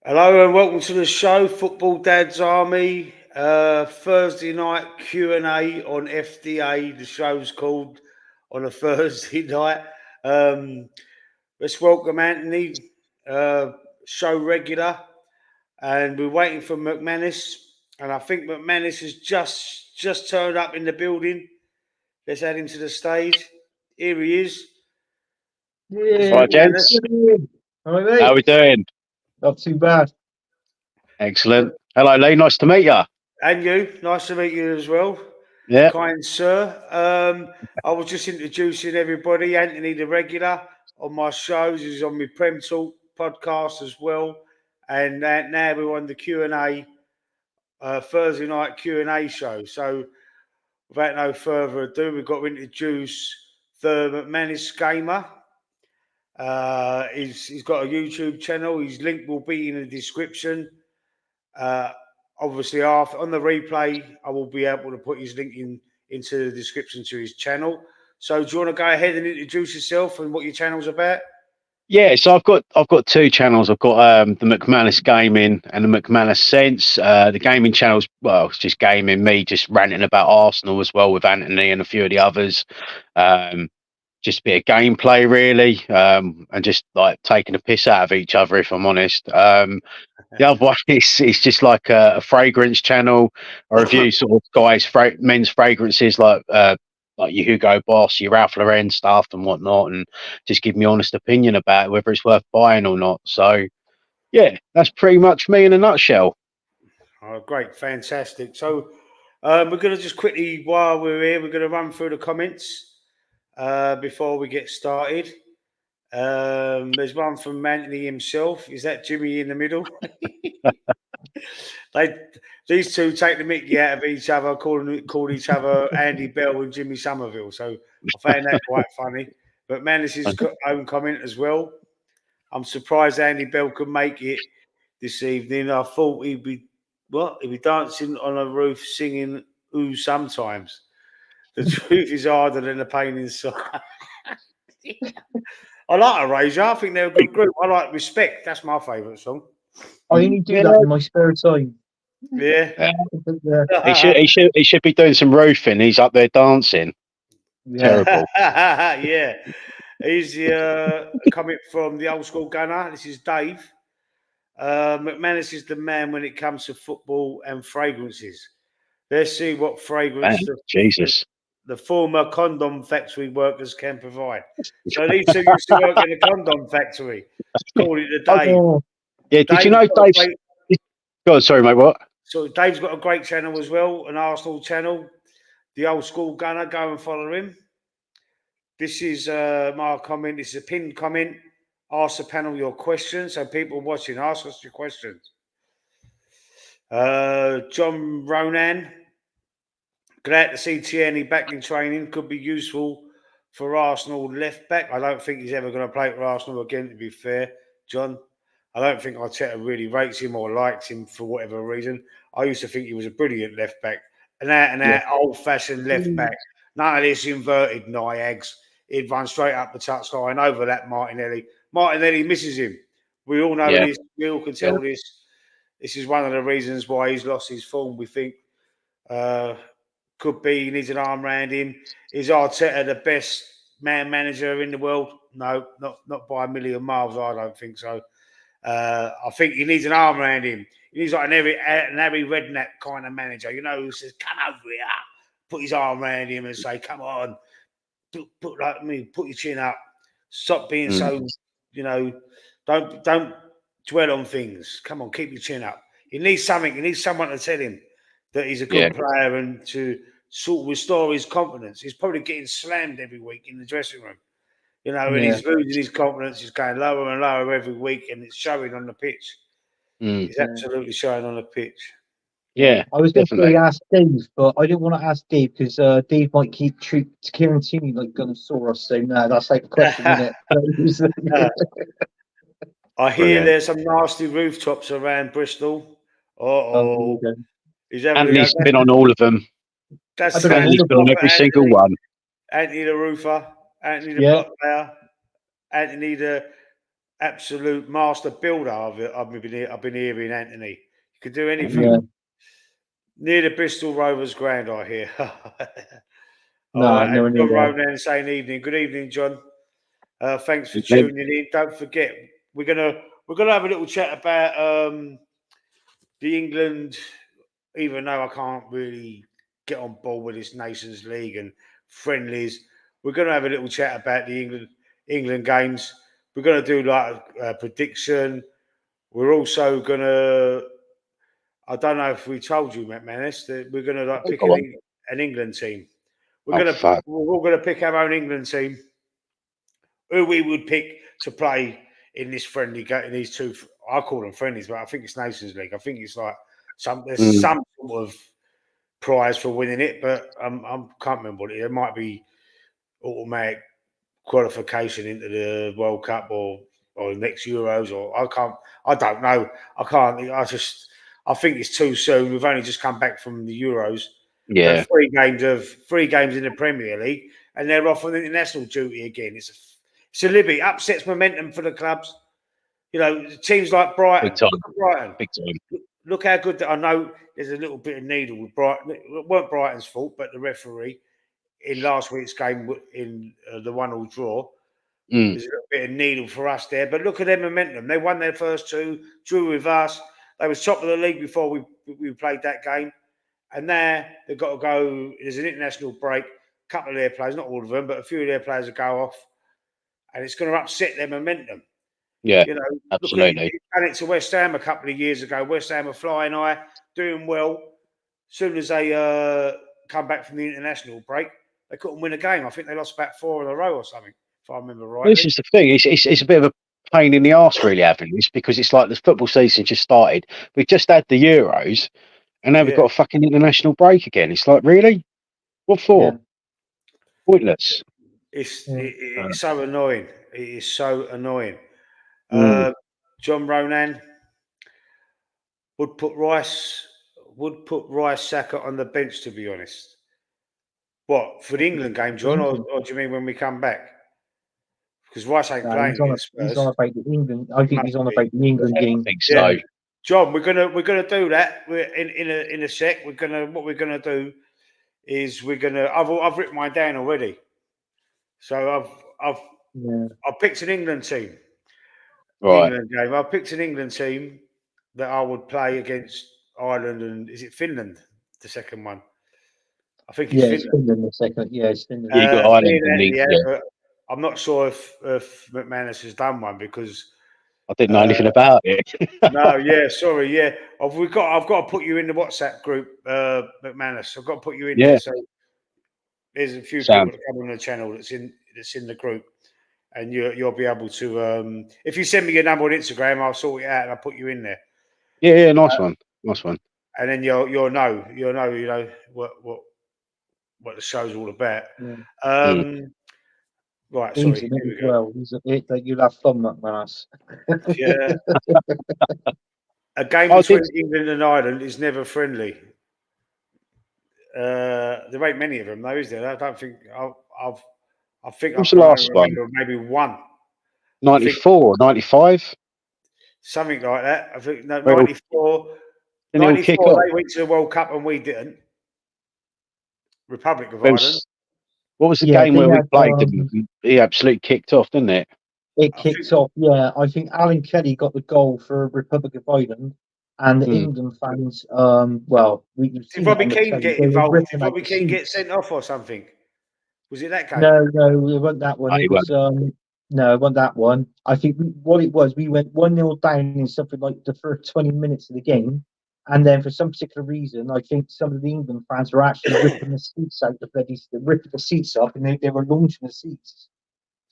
Hello and welcome to the show, Football Dad's Army. Thursday night Q&A on FDA. The show's called on a Thursday night. Um, let's welcome Anthony, uh, show regular, and we're waiting for McManus. And I think McManus has just turned up in the building. Let's add him to the stage. Here he is. It's Yeah, Right, McManus. gents. all right, How mate. we doing? Not too bad. Excellent. Hello, Lee. Nice to meet you. And you, nice to meet you as well. Yeah. Kind sir. I was just introducing everybody. Anthony, the regular on my shows, is on my Prem Talk podcast as well, and now we're on the Q&A Thursday night Q&A show. So, without no further ado, we've got to introduce the McManus Gamer. He's got a YouTube channel. His link will be in the description. Uh, Obviously, after on the replay, I will be able to put his link into the description to his channel. So, do you want to go ahead and introduce yourself and what your channel's about? Yeah, so I've got two channels. I've got the McManus Gaming and the McManus Sense. The gaming channel's it's just gaming, me just ranting about Arsenal as well with Anthony and a few of the others. Um, just a bit of gameplay really, and just like taking a piss out of each other if I'm honest. The other one is just like a fragrance channel. I review sort of men's fragrances like your Hugo Boss, your Ralph Lauren stuff and whatnot, and just give me honest opinion about it, whether it's worth buying or not. So yeah, that's pretty much me in a nutshell. Oh, great, fantastic. So, we're going to just quickly, while we're here, we're going to run through the comments before we get started. There's one from Anthony himself. Is that Jimmy in the middle? They these two take the mickey out of each other, call each other Andy Bell and Jimmy Somerville. So I found that quite funny. But Manus's own comment as well. I'm surprised Andy Bell could make it this evening. I thought he'd be dancing on a roof singing "Ooh" sometimes. The truth is harder than the pain inside. I like Erasure. I think they're a good group. I like Respect. That's my favourite song. I only do Yeah, that in my spare time. Yeah. yeah. Yeah, He should be doing some roofing. He's up there dancing. yeah. Terrible. Yeah. He's coming from the old school gunner. This is Dave. McManus is the man when it comes to football and fragrances. Let's see what Man, fragrance Jesus. the former condom factory workers can provide. So these two used to work in a condom factory. Call it the Dave. Oh, Yeah, did you Dave's know got a Dave's? great, God, sorry, mate. What? so Dave's got a great channel as well, an Arsenal channel. The old school gunner. Go and follow him. This is my comment. This is a pinned comment. Ask the panel your questions. So people watching, ask us your questions. John Ronan, glad to see Tierney back in training. Could be useful for Arsenal left back. I don't think he's ever going to play for Arsenal again, to be fair, John. I don't think Arteta really rates him or likes him for whatever reason. I used to think he was a brilliant left back, an out and Yeah. out old fashioned left back. None of this inverted nyags. He'd run straight up the touchline over that Martinelli. Martinelli misses him. We all know Yeah. this. We all can tell this. This is one of the reasons why he's lost his form. We think uh, could be he needs an arm around him. Is Arteta the best man manager in the world? No, not by a million miles. I don't think so. I think he needs an arm around him. He needs like an Harry Redknapp kind of manager, who says, "Come over here," put his arm around him and say, "Come on, put your chin up. Stop being Mm. so, you know, don't dwell on things. Come on, keep your chin up." He needs something. He needs someone to tell him that he's a Yeah. good player and to sort of restore his confidence. He's probably getting slammed every week in the dressing room. And yeah. he's losing his confidence. He's going lower and lower every week, and it's showing on the pitch. Mm. It's absolutely showing on the pitch. Yeah, I was going to say definitely. ask Dave, but I didn't want to ask Dave because Dave might keep Kieran Tierney like Gunnosaurus. So no, that's like a question, isn't it? I hear Brilliant. there's some nasty rooftops around Bristol. Oh, there you Oh, go. he's having a go. Anthony's been on all of them. I That's don't know Anthony all Anthony's of been on them. Prophet, every single Anthony. one. Anthony the roofer, Anthony the Yeah, block player, Anthony absolute master builder. I've been hearing Anthony. You could do anything. Yeah. Near the Bristol Rovers ground, I hear. All No, right, and nowhere near John there. Ronan saying evening. Good evening, John. Thanks for tuning in. Don't forget, we're gonna have a little chat about the England. Even though I can't really get on board with this Nations League and friendlies, we're gonna have a little chat about the England games. We're gonna do like a prediction. We're also gonna. I don't know if we told you, Matt Manis, that we're gonna like pick Go on. an England team. Oh fuck. We're all gonna pick our own England team. Who we would pick to play in this friendly game, in these two. I call them friendlies, but I think it's Nations League. I think it's like there's some sort of prize for winning it, but I can't remember what it is. It might be automatic qualification into the World Cup or next Euros, or I don't know. I think it's too soon. We've only just come back from the Euros. Yeah. 3 games in the Premier League, and they're off on international duty again. It's a libby. Upsets momentum for the clubs. You know, teams like Brighton. Big time. Look at Brighton. Big time. Look how good. I know there's a little bit of needle with Brighton. It weren't Brighton's fault, but the referee in last week's game in the 1-1 draw. There's a little bit of needle for us there. But look at their momentum. They won their first 2, drew with us. They was top of the league before we played that game. And now they've got to go. There's an international break. A couple of their players, not all of them, but a few of their players will go off. And it's going to upset their momentum. Yeah, you know, absolutely. Look at it to West Ham a couple of years ago. West Ham were flying high, doing well. As soon as they come back from the international break, they couldn't win a game. I think they lost about 4 in a row or something, if I remember rightly. This is the thing. It's a bit of a pain in the arse, really, having this, because it's like the football season just started. We've just had the Euros, and now we've got a fucking international break again. It's like, really? What for? Yeah. Pointless. It's so annoying. It is so annoying. John Ronan would put Rice Saka on the bench, to be honest. What, for the England game, John, or do you mean when we come back? Because Rice ain't playing against Spurs. He's on about the England. I think he's on about the England game. I think so. Yeah. John, we're gonna do that. We're in a sec. What we're gonna do is I've written mine down already. So I've picked an England team. Right. England game. I picked an England team that I would play against Ireland and is it Finland? The second one. I think it's Finland. It's Finland the second. Yeah, it's Finland. You got Ireland in the but I'm not sure if McManus has done one because I didn't know anything about it. No, sorry, I've got to put you in the WhatsApp group, McManus. I've got to put you in there. So there's a few people that come on the channel that's in the group, and you'll be able to. If you send me your number on Instagram, I'll sort it out and I'll put you in there. Yeah, nice one. And then you'll know what the show's all about. Right, sorry. Here we go. Well, you'll have fun, McManus. Yeah. A game between England and Ireland is never friendly. There ain't many of them, though, is there? I don't think I think What's the last one? Maybe one. 94, 95? Something like that. I think 94. 94, they went to the World Cup and we didn't. Republic of Ireland. What was the game where we played them? He absolutely kicked off, didn't it? It kicked off, yeah. I think Alan Kelly got the goal for Republic of Ireland, and the England fans, did Robbie Keane get involved? Did Robbie Keane get sent off or something? Was it that game? No, it wasn't that one. It was no, it wasn't that one. I think what it was, we went 1-0 down in something like the first 20 minutes of the game. And then for some particular reason, I think some of the England fans were actually ripping the seats out. Ripping the seats up, and they were launching the seats.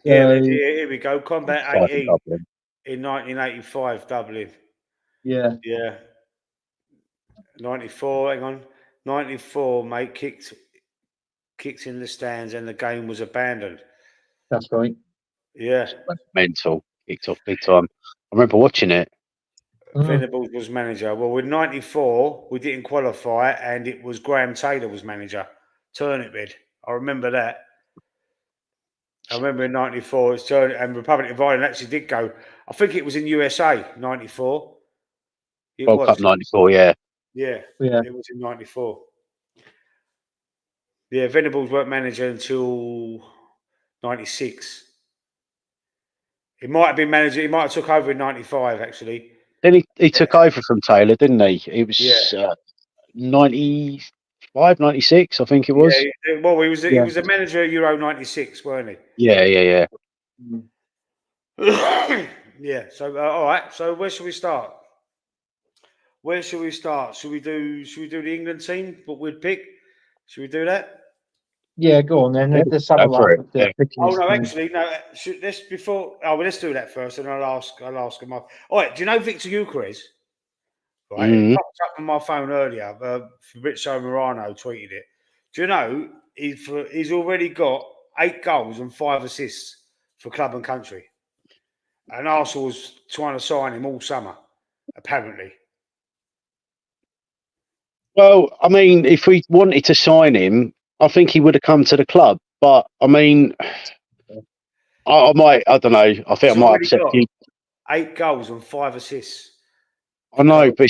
So, here we go. Combat 18 in 1985, Dublin. Yeah. 94. Hang on, 94. Mate kicked in the stands, and the game was abandoned. That's right. Yeah. Mental. Kicked off big time. I remember watching it. Venables was manager. Well, with 94, we didn't qualify, and it was Graham Taylor was manager. Turnip bed. I remember that. I remember in '94, it's turned, and Republic of Ireland actually did go. I think it was in USA, '94. It World Cup was. '94. Yeah. Yeah, Yeah. it was in '94. Yeah, Venables weren't manager until '96. He might have been manager. He might have took over in '95, actually. Then he took over from Taylor, didn't he? It Yeah, was 95, 96, I think it was. yeah. Well, he Yeah. was a manager at Euro '96, weren't Yeah, yeah, yeah. he? Yeah. So all right. So where should we start? Where should we start? Should we do the England team? What we'd pick? Should we do that? Yeah, go on then. Yeah, Let's have a go for laugh it. at the Yeah. picking Oh his no, team. actually no. Let's before. Oh, well, let's do that first, and I'll ask him. All right. Do you know Victor Eucharist? Right, it Mhm. popped up on my phone earlier. Fabrizio Morano tweeted it. Do you know he's already got 8 goals and 5 assists for club and country, and Arsenal's trying to sign him all summer, apparently. Well, I mean, if we wanted to sign him, I think he would have come to the club. But I mean, I might. I don't know. I think He's I might already upset got you. 8 goals and 5 assists I for club. know, but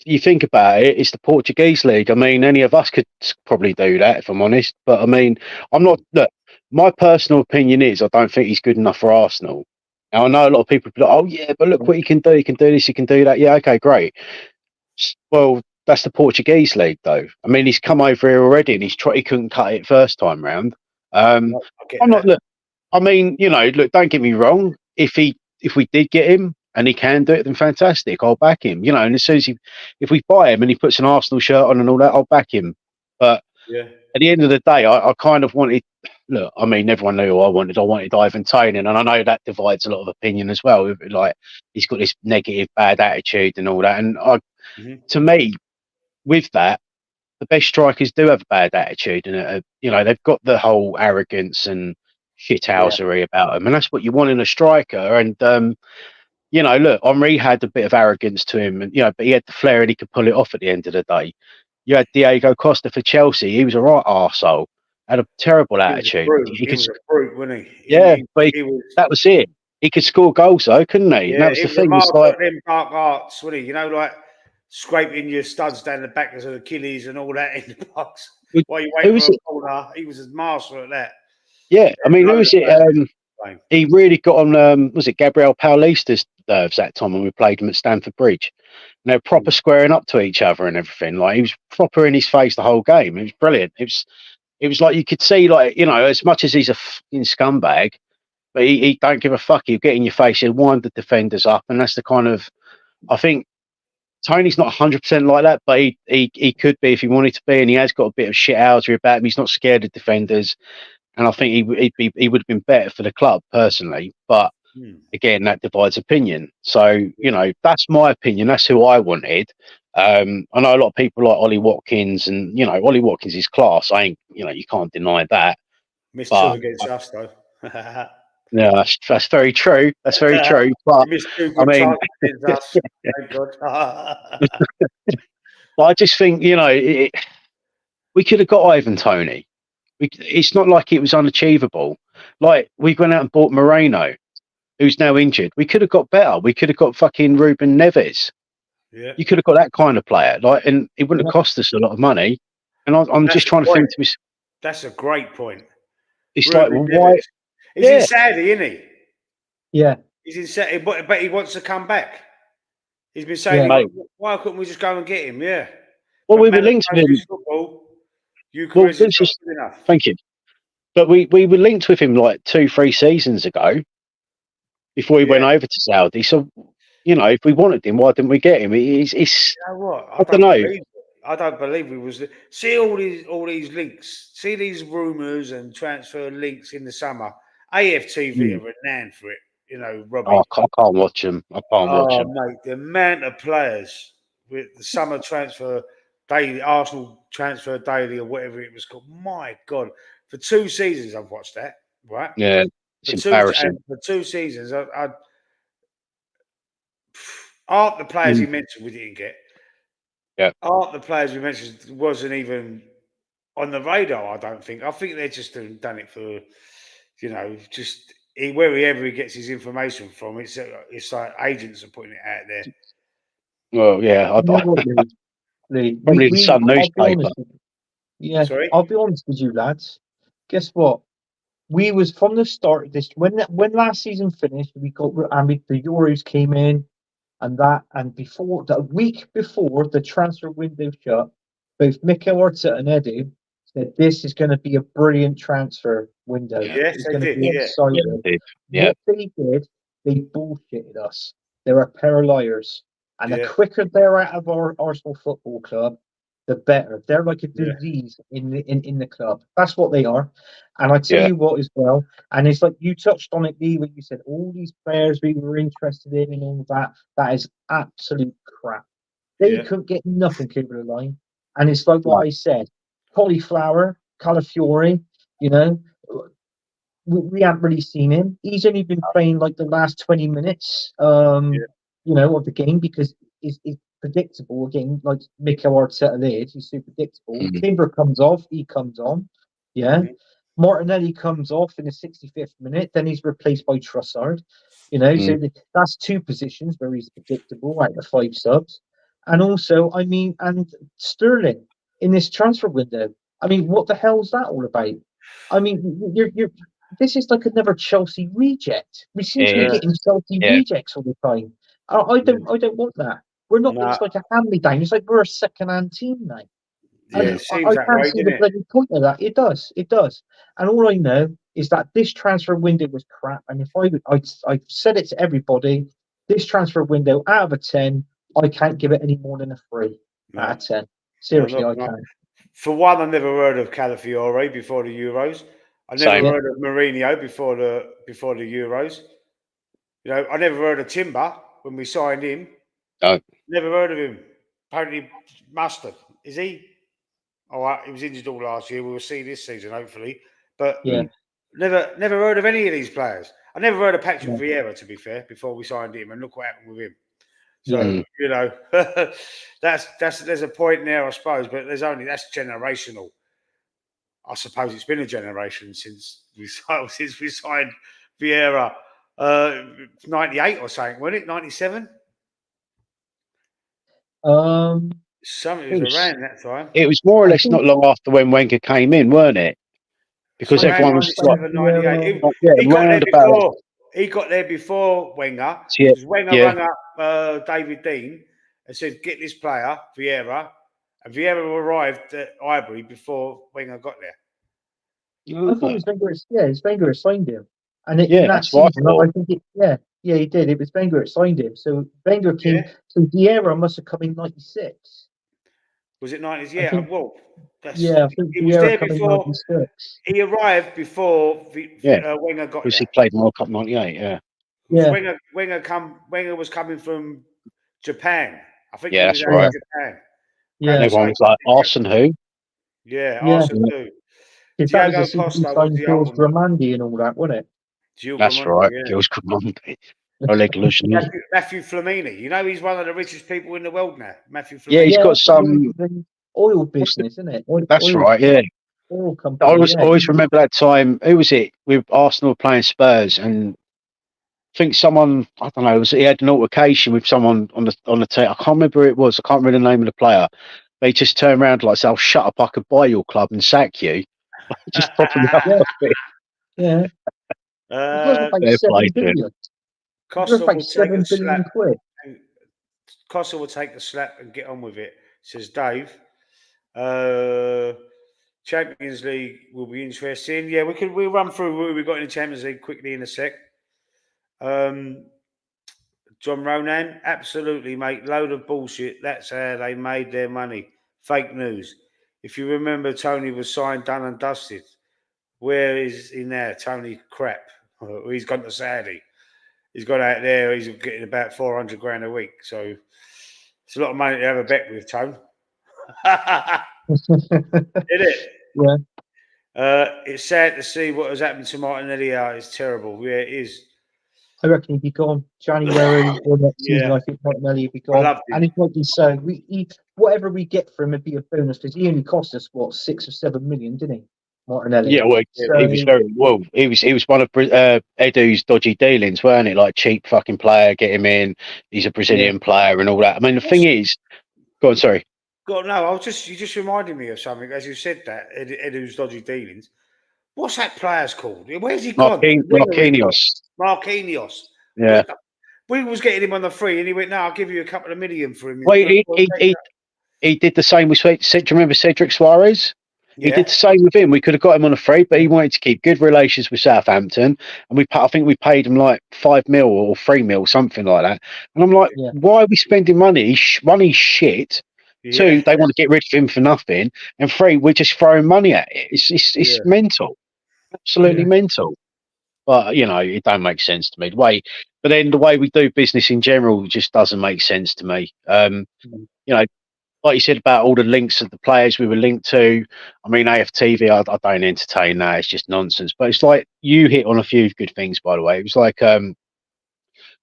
you think about it, it's the Portuguese league. I mean, any of us could probably do that, if I'm honest. But I mean, I'm not. Look, my personal opinion is I don't think he's good enough for Arsenal. Now I know a lot of people be like, "Oh yeah, but look what he can do. He can do this. He can do that." Yeah, okay, great. Well, that's the Portuguese league, though. I mean, he's come over here already, and he couldn't cut it first time round. I get I'm not. that. Look, I mean, look. Don't get me wrong. If we did get him and he can do it, then fantastic. I'll back him. And as soon as if we buy him and he puts an Arsenal shirt on and all that, I'll back him. But Yeah, at the end of the day, I kind of wanted. Look, I mean, everyone knew who I wanted. I wanted Ivan Toney, and I know that divides a lot of opinion as well. Like he's got this negative, bad attitude and all that. And to me, with that, the best strikers do have a bad attitude, and they've got the whole arrogance and yeah, shithousery about them, and that's what you want in a striker. And look, Henri had a bit of arrogance to him, and but he had the flair and he could pull it off at the end of the day. You had Diego Costa for Chelsea; he was a right arsehole, had a terrible he was a attitude. brute. He He could, was a brute, wasn't he? yeah, but He was. that was it. He could score goals though, couldn't he? And Yeah, that was he the was a thing. It's master like, at them dark arts, wasn't he? Like scraping your studs down the back of the Achilles and all that in the box while you who wait was for a it? corner. He was a master at that. Yeah, I mean, who Loads was of players it? playing. He really got on. Was it Gabriel Paulista's nerves that time when we played him at Stamford Bridge? And they were proper squaring up to each other and everything. Like he was proper in his face the whole game. It was brilliant. It was like you could see, like as much as he's a fucking scumbag, but he don't give a fuck. He'll get in your face. He'll wind the defenders up, and that's the kind of. I think Tony's not 100% like that, but he could be if he wanted to be, and he has got a bit of shithousery about him. He's not scared of defenders, and I think he would have been better for the club personally, but. Again, that divides opinion. So, that's my opinion. That's who I wanted. I know a lot of people like Ollie Watkins, and Ollie Watkins is class. You can't deny that. Missed 2 But against us though. yeah, that's very true. That's very true. But He missed 2 I good mean, chances against us. Thank God. but I just think we could have got Ivan Toney. It's not like it was unachievable. Like we went out and bought Moreno, who's now injured. We could have got better. We could have got fucking Ruben Neves. Yeah. You could have got that kind of player, and it wouldn't have cost us a lot of money. And I'm That's just the trying to think point. to myself, That's a great point. it's like, Ruben well, why? Neves. He's in Yeah, Saudi, isn't he? Yeah, He's in Saudi, but he wants to come back. He's been saying, yeah, mate. why couldn't we just go and get him? Yeah. Well, But we were man that linked with knows him. his football, Well, Eucharist is this not is good enough. thank you. But we were linked with him like 2-3 seasons ago before he went Yeah. over to Saudi. So, if we wanted him, why didn't we get him? It's You know what? I don't know. I don't believe we was see all these links, see these rumours and transfer links in the summer. AFTV are renowned for it, Robbie. Oh, I can't watch him. I can't watch Oh him. mate, the amount of players with the summer transfer daily, Arsenal transfer daily or whatever it was called. My God, for 2 seasons I've watched that. Right, Yeah, it's embarrassing. for 2 seasons, I half the players he mentioned we didn't get. Yeah. Half the players we mentioned wasn't even on the radar. I don't think. I think they're just done it for, just wherever he gets his information from, it's like agents are putting it out there. Well, yeah, You know what, Lee? probably the Sun I'll be newspaper. honest with you. Yeah, Sorry? I'll be honest with you, lads. Guess what? We was from the start of this when last season finished. The Euros came in, and before the week before the transfer window shut, both Mikel Arteta and Edu said this is going to be a brilliant transfer window. Yeah. Yes, It's they going to did. be Yeah. exciting. Yeah. What they did, they bullshitted us. They're a pair of liars. And the Yeah. quicker they're out of our Arsenal Football Club, the better. They're like a Yeah. disease in the club. That's what they are. And I tell Yeah. you what as well, and it's like you touched on it, Lee, when you said all these players we were interested in and all that is absolute crap. They Yeah. couldn't get nothing over the line. And it's like what No. I said, cauliflower, Calafiore, you know, we haven't really seen him. He's only been playing like the last 20 minutes, of the game because it's predictable. Again, like Mikel Arteta is, he's so predictable. Mm. Timber comes off, he comes on. Yeah. Mhm. Martinelli comes off in the 65th minute, then he's replaced by Trossard. So that's two positions where he's predictable out of 5 subs. And also, and Sterling in this transfer window. I mean, what the hell's that all about? I mean, you're this is like another Chelsea reject. We seem to be Yeah. getting Chelsea Yeah. rejects all the time. I don't want that. We're not. Nah. It's like a hand-me-down. It's like we're a second-hand team now. Yeah, And it seems I that can't way, see doesn't the it? bloody point of that. It does. And all I know is that this transfer window was crap. And if I said it to everybody, this transfer window out of a 10, I can't give it any more than a 3 out of 10. Seriously, No, I can't. For one, I never heard of Calafiore before the Euros. I never Same. heard of Mourinho before the Euros. I never heard of Timber when we signed him. No. Never heard of him. Apparently, mustard. Is he? All right, he was injured all last year. We will see this season, hopefully. But Yeah. never heard of any of these players. I never heard of Patrick Yeah. Vieira, to be fair, before we signed him. And look what happened with him. Yeah. So there's a point there, I suppose. But that's generational. I suppose it's been a generation since we signed Vieira. 98 or something, wasn't it? 97? Something It was was, around that time. it was more or I less think not long after when Wenger came in, weren't it? Because Around everyone was like, 97, 98. He got there round about. before. He got there before Wenger. Yeah, Because Wenger yeah. rang up David Dean and said, "Get this player, Vieira." And Vieira arrived at Highbury before Wenger got there. I thought it was Wenger. It's Wenger who signed him, and in Yeah, that that's what I season, thought. I think he did. It was Wenger who signed him. So Wenger came. Yeah. So Vieira must have come in '96. Was it 90s? I Yeah. think. Well, I think he was Vieira there come in before. '96. He arrived before Yeah. Wenger got Because there. he played World Cup '98. Yeah. Yeah. Wenger was coming from Japan. I think Yeah, he was that's out right. of Japan. Yeah. And everyone was like, Arson who? Yeah, Yeah. Arsenal too. Because that was Diogo the season he Costa was signed the Jules older one. Grimandi and all that, wasn't it? Gil That's Gramondo, right. yeah. Gilles Gramondi. Oleg Lushney. Matthew Flamini. You know he's one of the richest people in the world now. Matthew Flamini. Yeah, he's got some. Oil business, isn't it? That's right. Yeah. Oil I company. always remember that time. Who was it with Arsenal playing Spurs, and I think someone, I don't know, he had an altercation with someone on the team. I can't remember who it was. I can't remember the name of the player. They just turned around like, "Oh, shut up! I could buy your club and sack you." Just properly up Yeah. a bit. Yeah. It was about Fair 7 play to him. billion. It was Costa about will take 7 a billion slap. quid. Costa will take the slap and get on with it, says Dave. Champions League will be interesting. Yeah, we'll run through who we've got in the Champions League quickly in a sec. John Ronan, absolutely, mate. Load of bullshit. That's how they made their money. Fake news. If you remember, Tony was signed, done and dusted. Where is he now? Tony crap. He's gone to Saudi. He's gone out there. He's getting about 400 grand a week. So it's a lot of money to have a bet with, Tone. Isn't it? Yeah. It's sad to see what has happened to Martinelli. It's terrible. Yeah, it is. I reckon he'd be gone January or next season. I think Martinelli would be I gone. loved him. And it's like you say, whatever we get for him would be a bonus because he only cost us 6 or 7 million, didn't he? Martinelli. Yeah, well, So, he was very well. He was one of Edu's dodgy dealings, weren't it? Like cheap fucking player, get him in. He's a Brazilian player and all that. I mean, the thing is, go on, sorry, God, no, you just reminded me of something as you said that Edu's dodgy dealings. What's that player's called? Where's he gone? Winger he's got. Marquinhos. Marquinhos. Yeah. We was getting him on the free, and he went, "No, I'll give you a couple of million for him." Well, he did the same with. Do you remember Cedric Suarez? He did the same with him. We could have got him on a free, but he wanted to keep good relations with Southampton, and I think we paid him like 5 mil or 3 mil, something like that. And I'm like, why are we spending money? Money's shit. Yeah. 2, they want to get rid of him for nothing, and 3, we're just throwing money at it. It's mental, absolutely mental. But it don't make sense to me. But then the way we do business in general just doesn't make sense to me. Like you said about all the links of the players we were linked to. I mean, AFTV, I don't entertain that. It's just nonsense. But it's like you hit on a few good things, by the way. It was like, who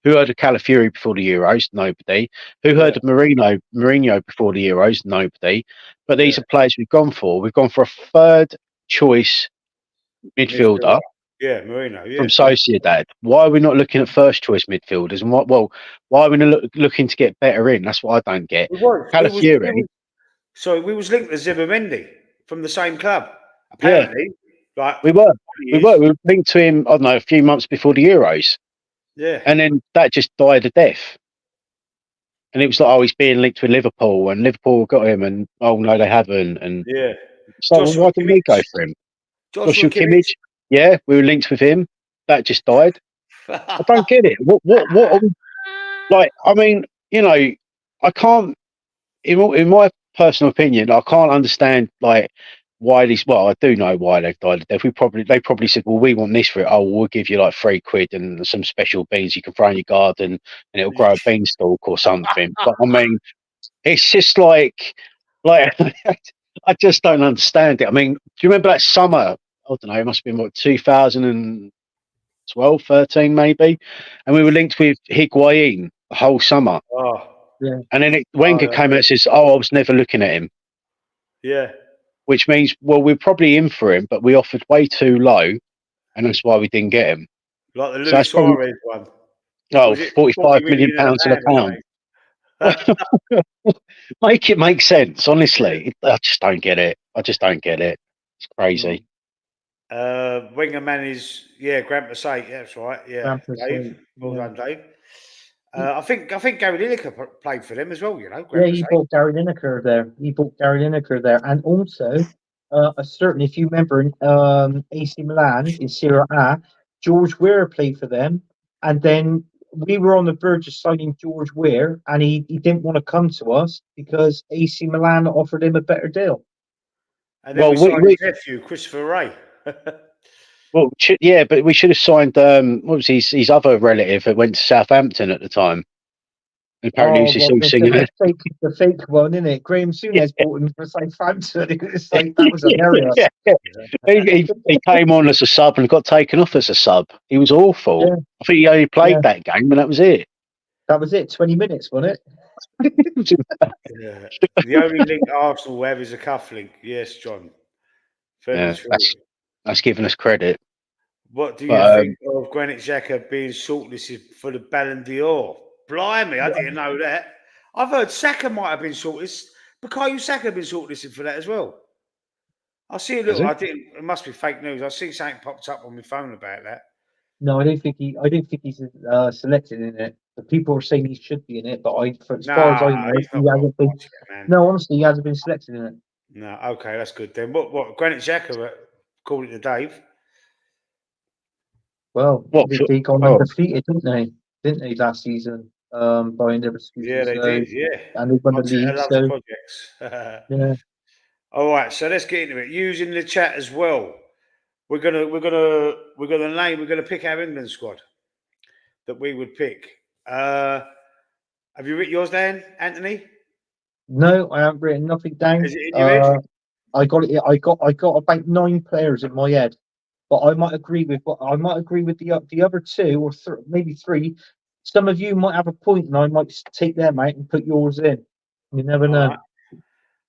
heard of Calafiori before the Euros? Nobody. Who heard of Mourinho before the Euros? Nobody. But these are players we've gone for. We've gone for a third choice midfielder. Yeah, Mourinho. Yeah. From Sociedad. Why are we not looking at first choice midfielders? And why are we not looking to get better in? That's what I don't get. Calafiori. We was linked to Zibamendi from the same club. Apparently, we were linked to him. I don't know, a few months before the Euros. Yeah, and then that just died a death. And it was like, oh, he's being linked with Liverpool, and Liverpool got him, and oh no, they haven't. And so why didn't we go for him? Joshua Kimmich. Yeah, we were linked with him. That just died. I don't get it. What are we, like? I mean, I can't. In my personal opinion, I can't understand like why these. Well, I do know why they've died a death. They probably said, well, we want this for it. Oh, we'll give you like £3 and some special beans you can throw in your garden, and it'll grow a beanstalk or something. But I mean, it's just like I just don't understand it. I mean, do you remember that summer? I don't know, it must have been what, 2012, 13 maybe, and we were linked with Higuain the whole summer. And then Wenger came out and says, "Oh, I was never looking at him." Yeah. Which means, well, we're probably in for him, but we offered way too low, and that's why we didn't get him. Like the Luis Suarez one. Oh, £45 million a pound. Make it make sense, honestly. I just don't get it. It's crazy. Wenger man is Grant Passate. Yeah, that's right. Yeah, Dave. Well done, Dave. I think Gary Lineker played for them as well. He bought Gary Lineker there. And also, certainly, if you remember, AC Milan in Serie A, George Weah played for them, and then we were on the verge of signing George Weah, and he didn't want to come to us because AC Milan offered him a better deal. And then we signed his nephew, Christopher Ray. Well, yeah, but we should have signed what was his other relative that went to Southampton at the time. Apparently, he was still singing it. The fake one, isn't it? Graham Souness bought him for Southampton. It's like, that was hilarious. He came on as a sub and got taken off as a sub. He was awful. Yeah. I think he only played that game, and that was it. That was it. 20 minutes, wasn't it? The only link Arsenal have is a cuff link. Yes, John. That's giving us credit. What do you think of Granit Xhaka being shortlisted for the Ballon d'Or? Blimey, I didn't know that. I've heard Saka might have been shortlisted. Bukayo Saka been shortlisted for that as well. I see a little. It must be fake news. I see something popped up on my phone about that. No, I don't think he's selected in it. The people are saying he should be in it, but as far as I know, he hasn't been. No, honestly, he hasn't been selected in it. No, okay, that's good then. What Granit Xhaka called it to Dave? Well, they got undefeated, didn't they, last season? By their excuses. Yeah, they did. Yeah, and they won the league. So projects. Yeah. All right, so let's get into it. Using the chat as well. We're gonna pick our England squad that we would pick. Have you written yours down, Anthony? No, I haven't written nothing down. Is it in your head? I got it. I got about 9 players in my head, but I might agree with the other 2 or maybe 3. Some of you might have a point, and I might take them out and put yours in. You never know.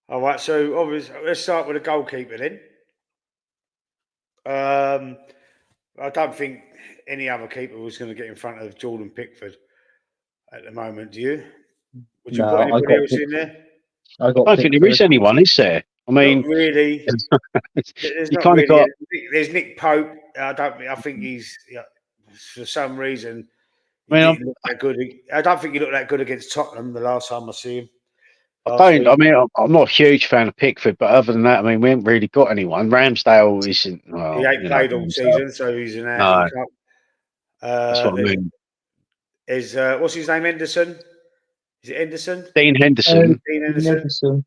All right. So obviously, let's start with a goalkeeper then. I don't think any other keeper was going to get in front of Jordan Pickford at the moment. Do you? Would you put No, anybody else in there? I I got don't think there is Pickford. anyone, is there? I Not mean, really. There's you not kind of really. got. There's Nick Pope. I think he's for some reason I he mean, didn't look that good. I don't think he looked that good against Tottenham the last time I see him. I Last don't. week. I mean, I'm not a huge fan of Pickford, but other than that, I mean, we haven't really got anyone. Ramsdale isn't. He Well, ain't you know, played all Ramsdale. season, so he's an out. He No, can't. that's what I mean. Is what's his name? Henderson? Is it Henderson? Dean Henderson. Dean Dean Henderson? Henderson.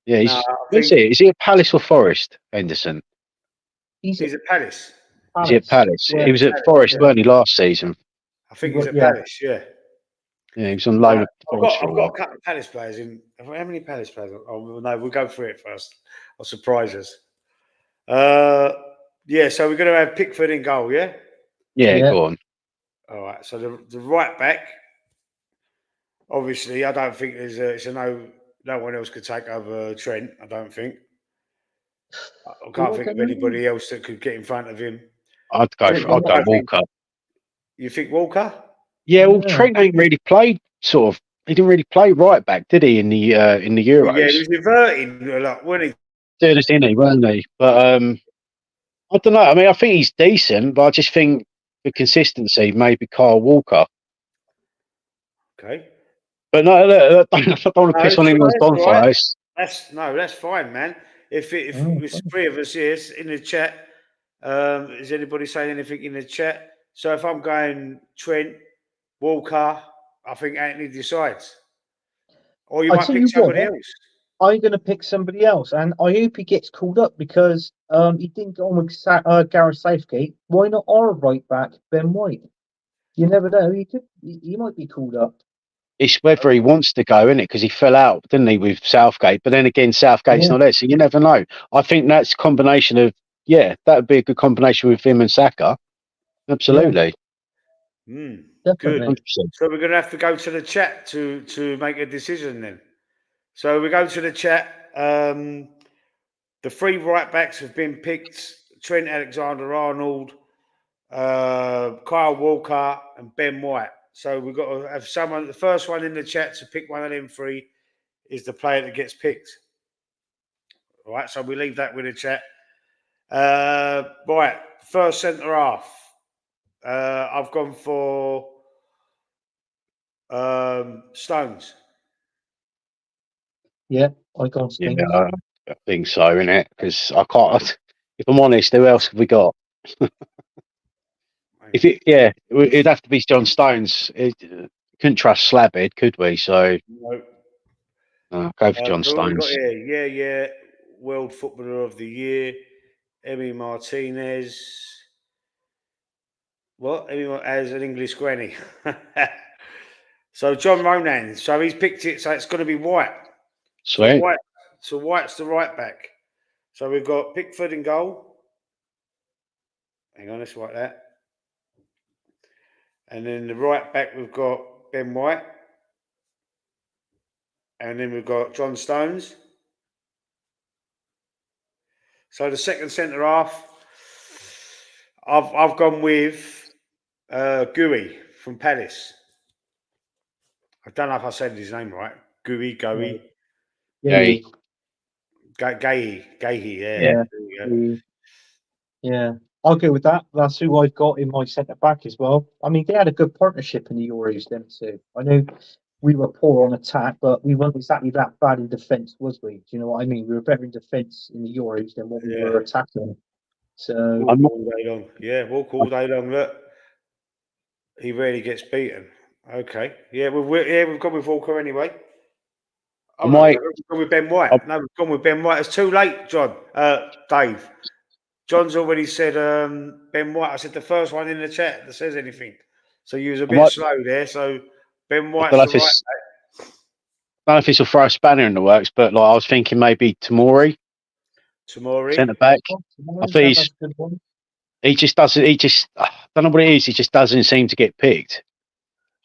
Yeah, No, I where's think he? Is he at Palace or Forest? Henderson. He's at he's at Palace. Is he at Palace. Palace? Yeah, He was at Palace, Forest, yeah. weren't he, last season? I think He he's was- at yeah. Palace. Yeah. Yeah, he was on loan Right. at Forest for a I've while. got a couple of Palace players in. How many Palace players? Oh no, we'll go through it first. I'll surprise us. Yeah. So we're going to have Pickford in goal. Yeah. Yeah, Yeah. go on. All right. So the right back. Obviously, I don't think it's a no. No one else could take over Trent. I don't think. I can't think of anybody else that could get in front of him. I'd go Walker. You think Walker? Yeah, well, Yeah. Trent ain't really played sort of. He didn't really play right back, did he? In the Euros, Yeah, he was reverting a lot, wasn't did us in he, weren't he? But I don't know. I mean, I think he's decent, but I just think for consistency, maybe Kyle Walker. he? Okay. But no, look, I don't want to piss on anyone's That's all bonfire. right. That's fine, man. If Oh, it's three of us here in the chat, is anybody saying anything in the chat? So if I'm going Trent, Walker, I think Anthony decides, or you I might tell pick you somebody what, else. I'm going to pick somebody else, and I hope he gets called up because he didn't get on with Gareth Southgate. Why not our right back, Ben White? You never know. He might be called up. It's whether he wants to go, isn't it? Because he fell out, didn't he, with Southgate? But then again, Southgate's Yeah. not there, so you never know. I think that's a combination of that would be a good combination with him and Saka. Absolutely, Good. Definitely. 100%. So we're going to have to go to the chat to make a decision then. So we go to the chat. The three right backs have been picked: Trent Alexander-Arnold, Kyle Walker, and Ben White. So we've got to have someone. The first one in the chat to pick one of them three is the player that gets picked. All right. So we leave that with the chat. Right. First centre half. I've gone for Stones. Yeah, I got Yeah, Stones. I think so, innit? Because I can't. If I'm honest, who else have we got? It'd have to be John Stones. Couldn't trust Slabhead, could we? So No. go for John So what we got Stones. here? Yeah. World Footballer of the Year, Emi Martinez. What? Emi as an English granny. So John Ronan. So he's picked it. So it's going to be White. Sweet. So White's the right back. So we've got Pickford in goal. Hang on, let's write that. And then the right back we've got Ben White. And then we've got John Stones. So the second centre half, I've gone with Gui from Palace. I don't know if I said his name right. Gui. Yeah. Gaye, yeah. Yeah. There we go. Yeah. I'll go with that. That's who I've got in my centre back as well. I mean, they had a good partnership in the Euros, them two. I know we were poor on attack, but we weren't exactly that bad in defence, was we? Do you know what I mean? We were better in defence in the Euros than what we were attacking. So Walk all day long. Yeah, walk all day long. Look, he rarely gets beaten. Okay. Yeah, we've gone with Walker anyway. Oh, no, we've gone with Ben White. No, we've gone with Ben White. It's too late, John. Dave. John's already said Ben White. I said the first one in the chat that says anything. So you was a bit slow there. So Ben White's the right back. I don't know if this will throw a spanner in the works, but like I was thinking maybe Tamori, centre back. I think he just doesn't. I don't know what it is. He just doesn't seem to get picked.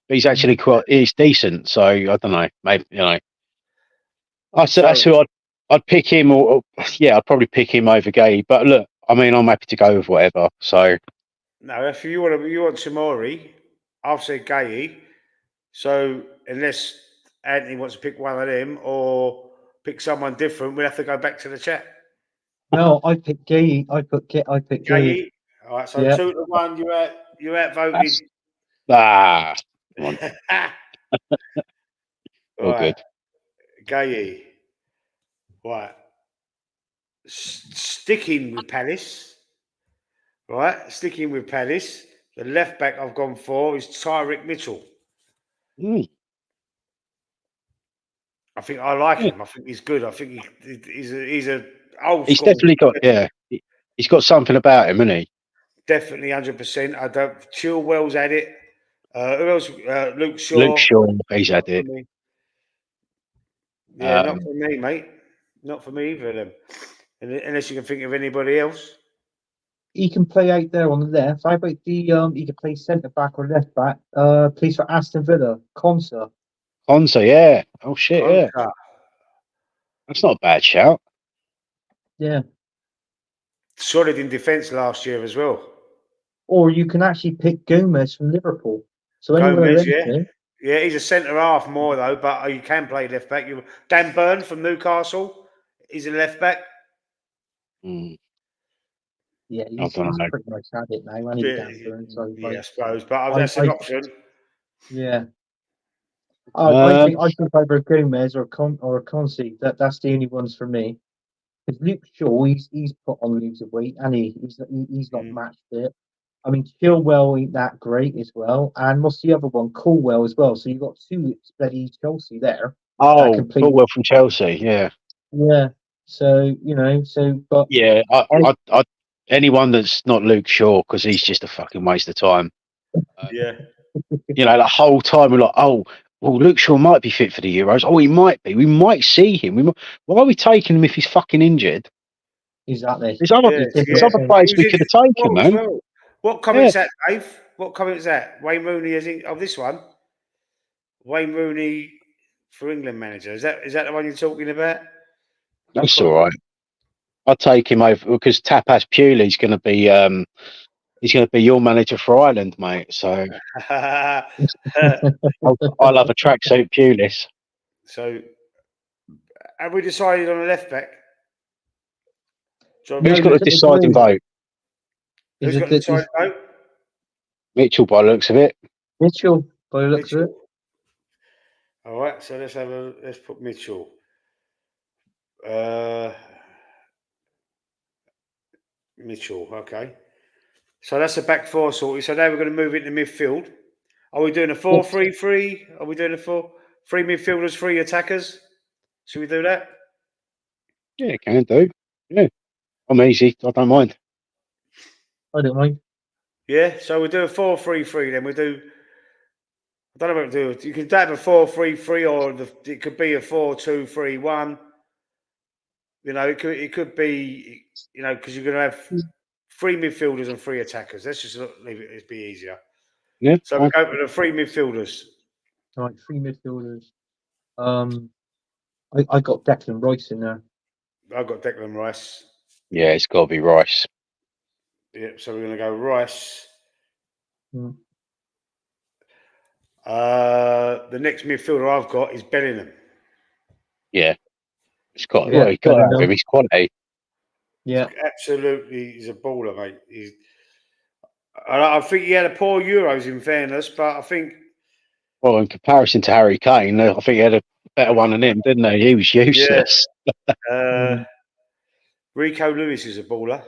But he's actually he's decent. So I don't know. Maybe that's who I'd pick him. Or I'd probably pick him over Gay. But look, I mean, I'm happy to go with whatever. So No, if you want Tamori, I've said Gay. So unless Anthony wants to pick one of them or pick someone different, we'll have to go back to the chat. No, I picked Gay. I picked Gay. Gay. All right, so Yeah. 2-1. You outvoted. come on, All all right, good. Gay. Right, sticking with Palace. Right, sticking with Palace. The left back I've gone for is Tyrick Mitchell. Mm, I think I like yeah. him. I think he's good. I think he's a old He's school. definitely got he's got something about him, isn't he? Definitely 100%. I don't. Chilwell's had it. Who else? Luke Luke Shaw. Shaw, he's Not had for it. me. Yeah, not Um, for me, mate. Not for me either of them. Unless you can think of anybody else. He can play out there on the left. How about he can play centre back or left back. Plays for Aston Villa, Consa. Konsa, yeah. Oh shit, yeah. Conca. That's not a bad shout. Yeah. Solid in defence last year as well. Or you can actually pick Gomez from Liverpool. So anywhere Gomez, in yeah. there. Yeah, he's a centre half more though, but you can play left back. Dan Burn from Newcastle. He's a left back. Mm, Yeah, I he's don't know. pretty much had it now. I need Yeah, Dan Burn. So I suppose, but I, that's an I option. yeah. Um, I think either Gomez or Consi. That's the only ones for me. Because Luke Shaw, he's put on loads of weight, and he's not Mm. matched it. I mean, Chilwell ain't that great as well, and what's the other one? Colwell as well. So you've got two bloody Chelsea there that oh, can play. Colwell from Chelsea, yeah. Yeah. So but Yeah, I anyone that's not Luke Shaw, because he's just a fucking waste of time. Yeah. The whole time we're like, oh, well, Luke Shaw might be fit for the Euros. Oh, he might be. We might see him. Why are we taking him if he's fucking injured? exactly. There's other, Yes, there's yeah. other He players was we injured could have taken, before as man. well. What Yeah. comments that, Dave? What comments that? Wayne Rooney is in this one. Wayne Rooney for England manager. Is that the one you're talking about? What That's all comment? right. I'll take him over because Tapas Puli's going to be he's going to be your manager for Ireland, mate. So I'll have a tracksuit Pulis. So, have we decided on a left back? So, Who's No, got the look at the deciding blue. vote? Is who's it got the that is deciding vote? Mitchell, by the looks of it. Mitchell by the looks of it? Mitchell. All right, so let's put Mitchell. Mitchell, okay. So that's a back four sorted. So now we're going to move into midfield. Are we doing a 4-3-3? Are we doing three midfielders, three attackers? Should we do that? Yeah, can do. Yeah, I'm easy. I don't mind. I don't mind. Yeah. So we do a 4-3-3. Then we do. I don't know what to do. You could have a 4-3-3, or it could be a 4-2-3-1. It could be. Because you're going to have three midfielders and three attackers. Let's just leave it. It'd be easier. Yeah, So we fine. go for the three midfielders. Right, three midfielders. I got Declan Rice in there. I've got Declan Rice. Yeah, it's got to be Rice. Yep. So we're going to go Rice. Mm. The next midfielder I've got is Bellingham. Yeah, it's got. Yeah, Well, you got to have Bellingham. him. He's quality. Yeah. Absolutely, he's a baller, mate. I think he had a poor Euros, in fairness, but I think Well, in comparison to Harry Kane, I think he had a better one than him, didn't he? He was useless. uh, Mm. Rico Lewis is a baller.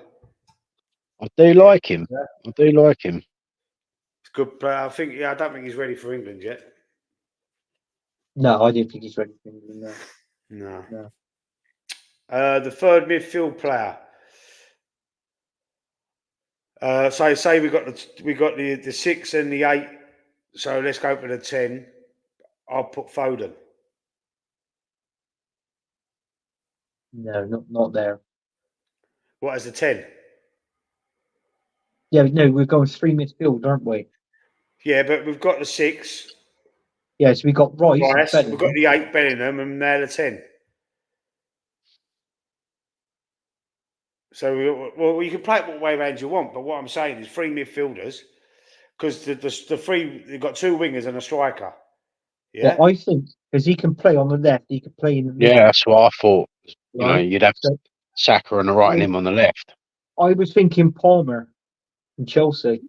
I do Yeah, like him. I do like him. it's a good player. I don't think he's ready for England yet. No, I didn't think he's ready for England. No. No. The third midfield player. So say we got the 6 and the 8. So let's go for the 10. I'll put Foden. No, not there. What is the 10? Yeah, no, we're going three midfield, aren't we? Yeah, but we've got the 6. Yeah, so we got Rice, and Rice. We've got Bellingham. the 8 Bellingham, and now the 10. So, well, you can play it what way around you want, but what I'm saying is 3 midfielders, because the three, you've got 2 wingers and a striker. Yeah. Well, I think because he can play on the left, he can play in the Yeah, middle. that's what I thought. You know, Right? you'd have So Saka on the right and him on the left. I was thinking Palmer from Chelsea.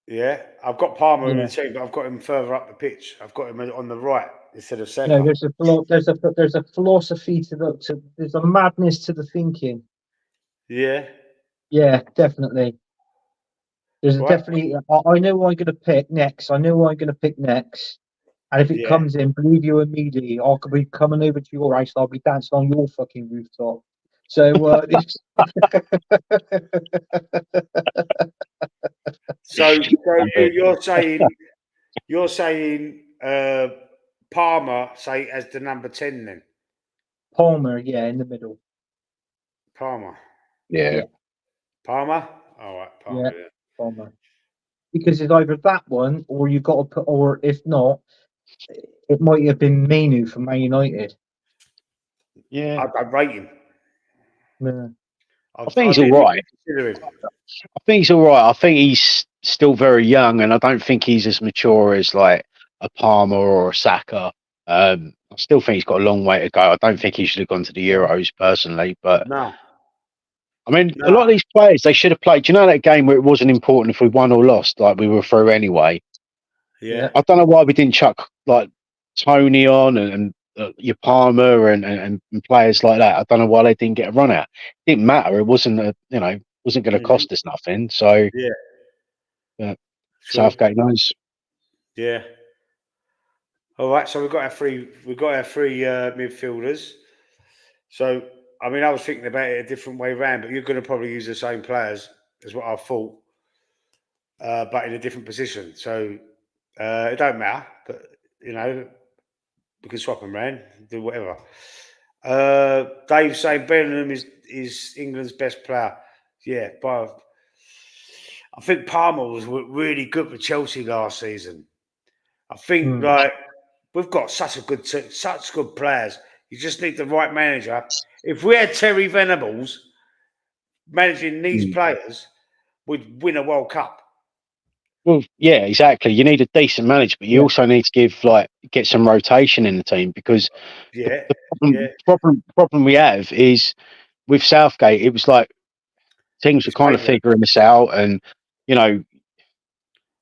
Yeah, I've got Palmer in Yeah. the team, but I've got him further up the pitch. I've got him on the right instead of Saka. No, there's a philosophy there's a madness to the thinking. Yeah. Yeah, definitely. There's Right. definitely. I know who I'm going to pick next. I know who I'm going to pick next. And if it Yeah. comes in, believe you immediately, I'll be coming over to your house. And I'll be dancing on your fucking rooftop. So, So you're saying Palmer say as the number 10 then. Palmer, yeah, in the middle. Palmer. Yeah. Palmer? All right, Palmer, yeah. Palmer. Because it's either that one or you got to put, or if not, it might have been Mainu from Man United. Yeah. I'd rate him. Yeah. I think he's all right. Consider him. I think he's all right. I think he's still very young, and I don't think he's as mature as like a Palmer or a Saka. I still think he's got a long way to go. I don't think he should have gone to the Euros personally, but No. I mean, a lot of these players they should have played. Do you know that game where it wasn't important if we won or lost? Like we were through anyway. Yeah. I don't know why we didn't chuck like Tony on and your Palmer and players like that. I don't know why they didn't get a run out. It didn't matter. It wasn't wasn't going to cost us nothing. So Yeah. Sure. Southgate knows. Yeah. All right. So we've got our three midfielders. So I mean, I was thinking about it a different way around, but you're going to probably use the same players as what I thought, but in a different position. So it don't matter, but you know, we can swap them around, do whatever. Dave's saying Bellingham is England's best player. Yeah, but I think Palmer was really good for Chelsea last season. I think like we've got such good players. You just need the right manager. If we had Terry Venables managing these players, we'd win a World Cup. Well, yeah, exactly. You need a decent manager, but you also need to get some rotation in the team because the problem we have is with Southgate, it was like teams were kind of figuring this out, and you know,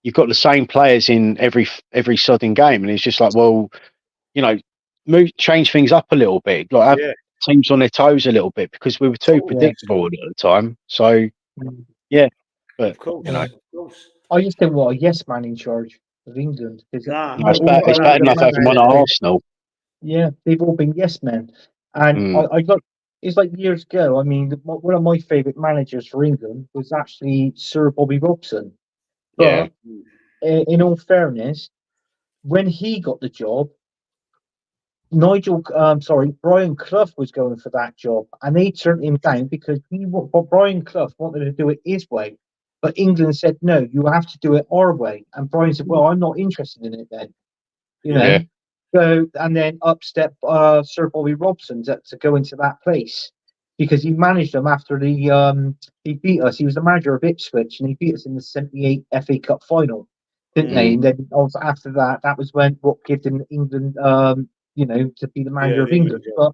you've got the same players in every sodding game, and it's just like, well, you know, change things up a little bit, like have teams on their toes a little bit because we were too predictable at the time. So, yeah, but of course, you know, of course. I just don't want a yes man in charge of England. it's bad enough having one at Arsenal. Yeah, they've all been yes men, and I got. It's like years ago. I mean, one of my favourite managers for England was actually Sir Bobby Robson. But in all fairness, when he got the job, Brian Clough was going for that job, and they turned him down because Brian Clough wanted to do it his way, but England said no, you have to do it our way. And Brian said, "Well, I'm not interested in it then." You know. So and then up stepped Sir Bobby Robson to go into that place because he managed them after he beat us. He was the manager of Ipswich, and he beat us in the '78 FA Cup final, didn't they? And then also after that, that was what gave him England. To be the manager of England. But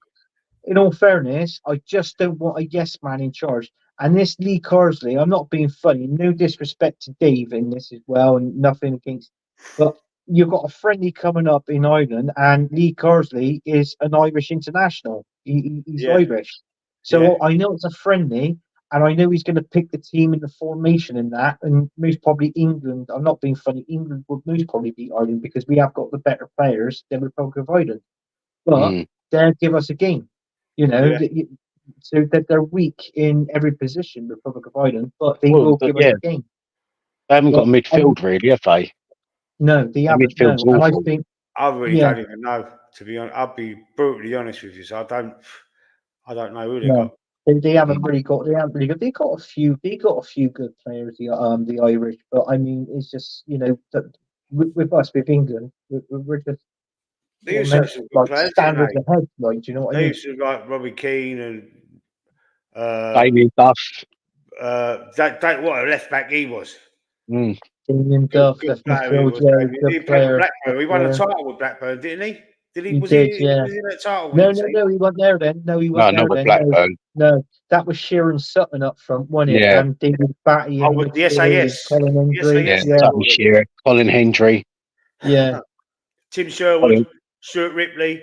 in all fairness, I just don't want a yes man in charge. And this Lee Carsley, I'm not being funny, no disrespect to Dave in this as well, and nothing against, but you've got a friendly coming up in Ireland, and Lee Carsley is an Irish international. He's Irish. So I know it's a friendly, and I know he's going to pick the team and the formation in that, and most probably England, I'm not being funny, England would most probably beat Ireland because we have got the better players than Republic of Ireland. But they'll give us a game, so that they're weak in every position, Republic of Ireland, but they will give us a game. They haven't got midfield really, have they? No, they haven't. No. And I think I really don't even know, to be honest. I'll be brutally honest with you. So I don't know who they got. They haven't really got. They haven't really got. They got a few. They got a few good players. The Irish, but I mean, it's just that with us, with England, we're just. They used to have some good players, standards ahead, like, do you know what I mean? They used to like Robbie Keane and Damien Duff. What a left back he was. Mm. Damien Duff, Good left player he midfield, was. yeah, He good played with player. Blackburn. He won the title with Blackburn, didn't he? He did, yeah. Was he that title No, winning team? he wasn't there then. No, he wasn't No, not there with then. Blackburn. No, that was Sheeran Sutton up front, wasn't it? Yeah. And David Batty in with the midfield, SAS. Colin Hendry. SAS. Yeah, Sutton Shearer, Colin Hendry. Yeah. Tim Sherwood, Stuart Ripley.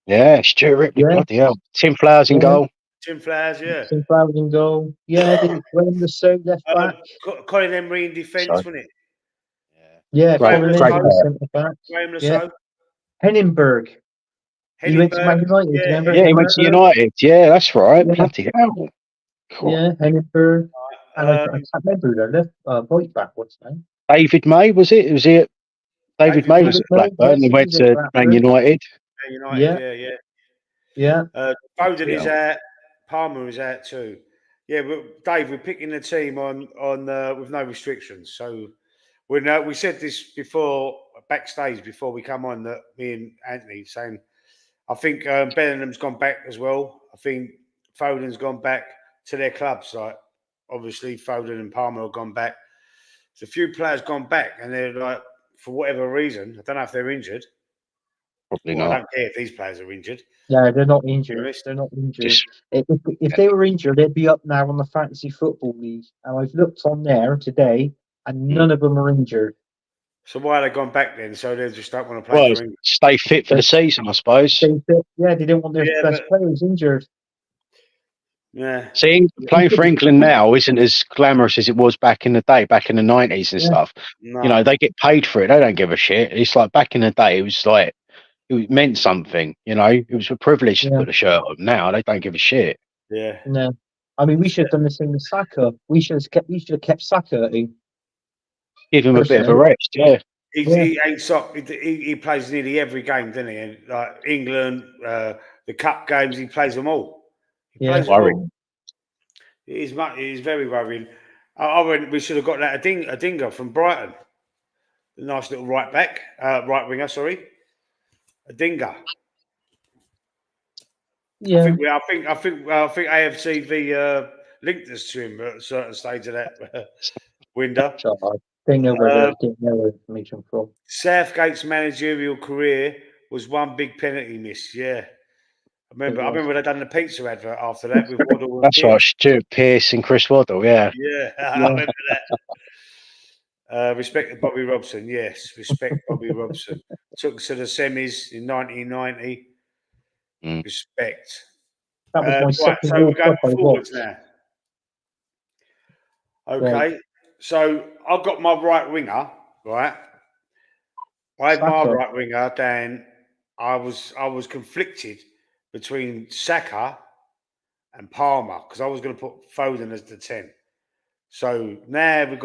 Yeah, Stuart Ripley, bloody hell. Tim Flowers in goal. Tim Flowers, yeah. Tim Flowers in goal. Yeah, Graham Lasso left back. Colin Emery in defence, wasn't it? Yeah, Great, Colin great Hendry centre back. Graham Lasso. Yeah. Henningberg. He went to Man United, remember? Yeah, he went to United. Yeah, that's right. Yeah. Bloody hell. Cool. Yeah, Henningberg. And I can't remember who their left right back was. David May, was it? Was it? David May was at Blackburn. He went to Man United. Yeah. Foden is out. Palmer is out too. Yeah, but Dave, we're picking the team on with no restrictions. So we said this before backstage before we come on, that me and Anthony saying I think Bellingham's gone back as well. I think Foden's gone back to their clubs. Like obviously Foden and Palmer have gone back. There's a few players gone back, and they're like, for whatever reason, I don't know if they're injured. Probably not. I don't care if these players are injured. No, they're not injured. They're not injured. If they were injured, they'd be up now on the Fantasy Football League. And I've looked on there today, and none of them are injured. So why have they gone back then? So they just don't want to play for England? Stay fit for the season, I suppose. Yeah, they didn't want their best players injured. Yeah. See, playing for England now isn't as glamorous as it was back in the day, back in the 90s and stuff. No. You know, they get paid for it. They don't give a shit. It's like back in the day, it was like, it meant something, you know. It was a privilege to put the shirt on. Now they don't give a shit. Yeah. No. I mean, we should have done the same with Saka. We should have kept Saka at him. Give him a bit of a rest, yeah. He ain't stop. He plays nearly every game, doesn't he? And like England, the cup games, he plays them all. He plays them all. It is very worrying. I reckon we should have got that a dinger from Brighton. A nice little right winger, sorry. A dinger. Yeah. I think AFCV linked us to him at a certain stage of that window. They know where they're getting their information from. Southgate's managerial career was one big penalty miss. Yeah, I remember they done the pizza advert after that with Waddle. That's right, Stuart Pearce and Chris Waddle. Yeah. Yeah, I remember that. Respect to Bobby Robson. Yes, respect Bobby Robson. Took us to the semis in 1990. Respect. That was my second so we're World going Cup I forwards watched. now. Okay, so I've got my right winger, right? I had my right winger, Dan. I was conflicted between Saka and Palmer because I was going to put Foden as the 10. So now we've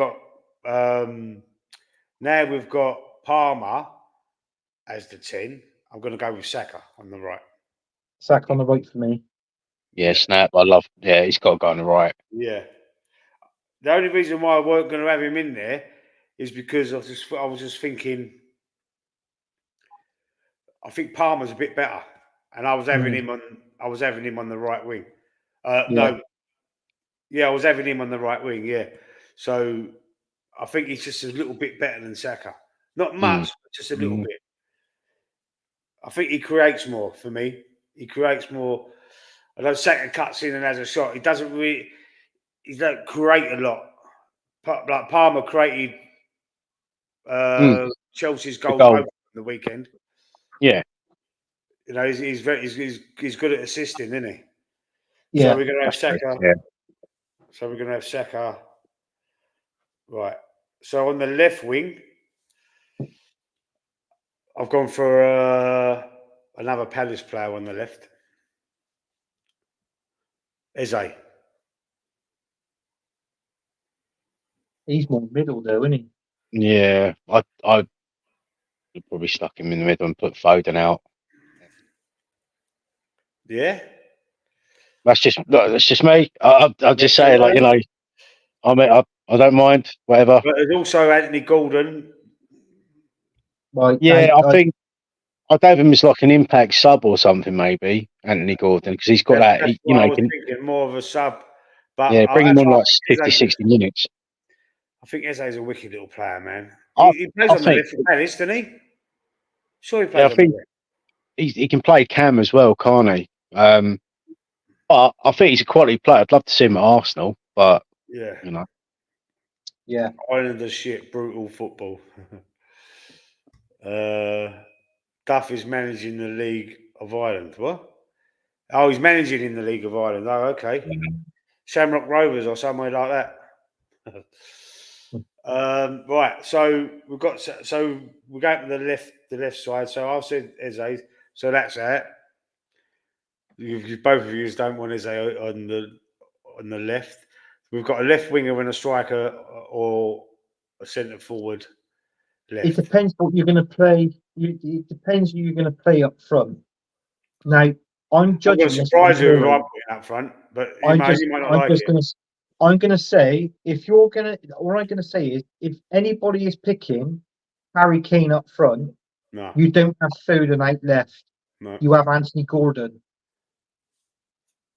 got Palmer as the 10. I'm going to go with Saka on the right. Saka on the right for me. Yeah, snap. He's got to go on the right. Yeah. The only reason why I weren't going to have him in there is because I was just thinking, I think Palmer's a bit better, and I was having him on the right wing. I was having him on the right wing. Yeah, so I think he's just a little bit better than Saka. Not much, but just a little bit. I think he creates more for me. He creates more. Although Saka cuts in and has a shot, he doesn't create a lot. Like Palmer created Chelsea's goal on the weekend. Yeah, you know he's good at assisting, isn't he? Yeah. So we're going to have Saka. Yeah. So we're going to have Saka. Right. So on the left wing, I've gone for another Palace player on the left. Eze. He's more middle though, isn't he? Yeah, I probably stuck him in the middle and put Foden out. Yeah, that's just me. I'll just say, like, you know, I don't mind whatever. But there's also Anthony Gordon. Right. Yeah, I think I gave him as like an impact sub or something maybe. Anthony Gordon, because he's got That's, that. that's You why know, I he was can thinking more of a sub. But bring him that's on why like 50, 60 minutes. I think Eze's a wicked little player, man. I, He plays I on the think, left for Palace, doesn't he? Sure, he yeah, plays I on the think left. he can play Cam as well, can't he? But I think he's a quality player. I'd love to see him at Arsenal, but Yeah. you know, Yeah. Islanders shit, brutal football. Duff is managing the League of Ireland. What? Oh, he's managing in the League of Ireland. Oh, okay. Shamrock Rovers or somewhere like that. Right. So we've got so we're going to the left side. So I've said Eze. So that's that. Both of you don't want Eze on the left. We've got a left winger and a striker or a centre forward left. It depends what you're going to play. It depends who you're going to play up front. Now, I'm I'm going to judging this. surprise you who I'm putting up front, but you might not like it. I'm going to say, if you're going to, what I'm going to say is, if anybody is picking Harry Kane up front, No, you don't have Foden out left. no. You have Anthony Gordon.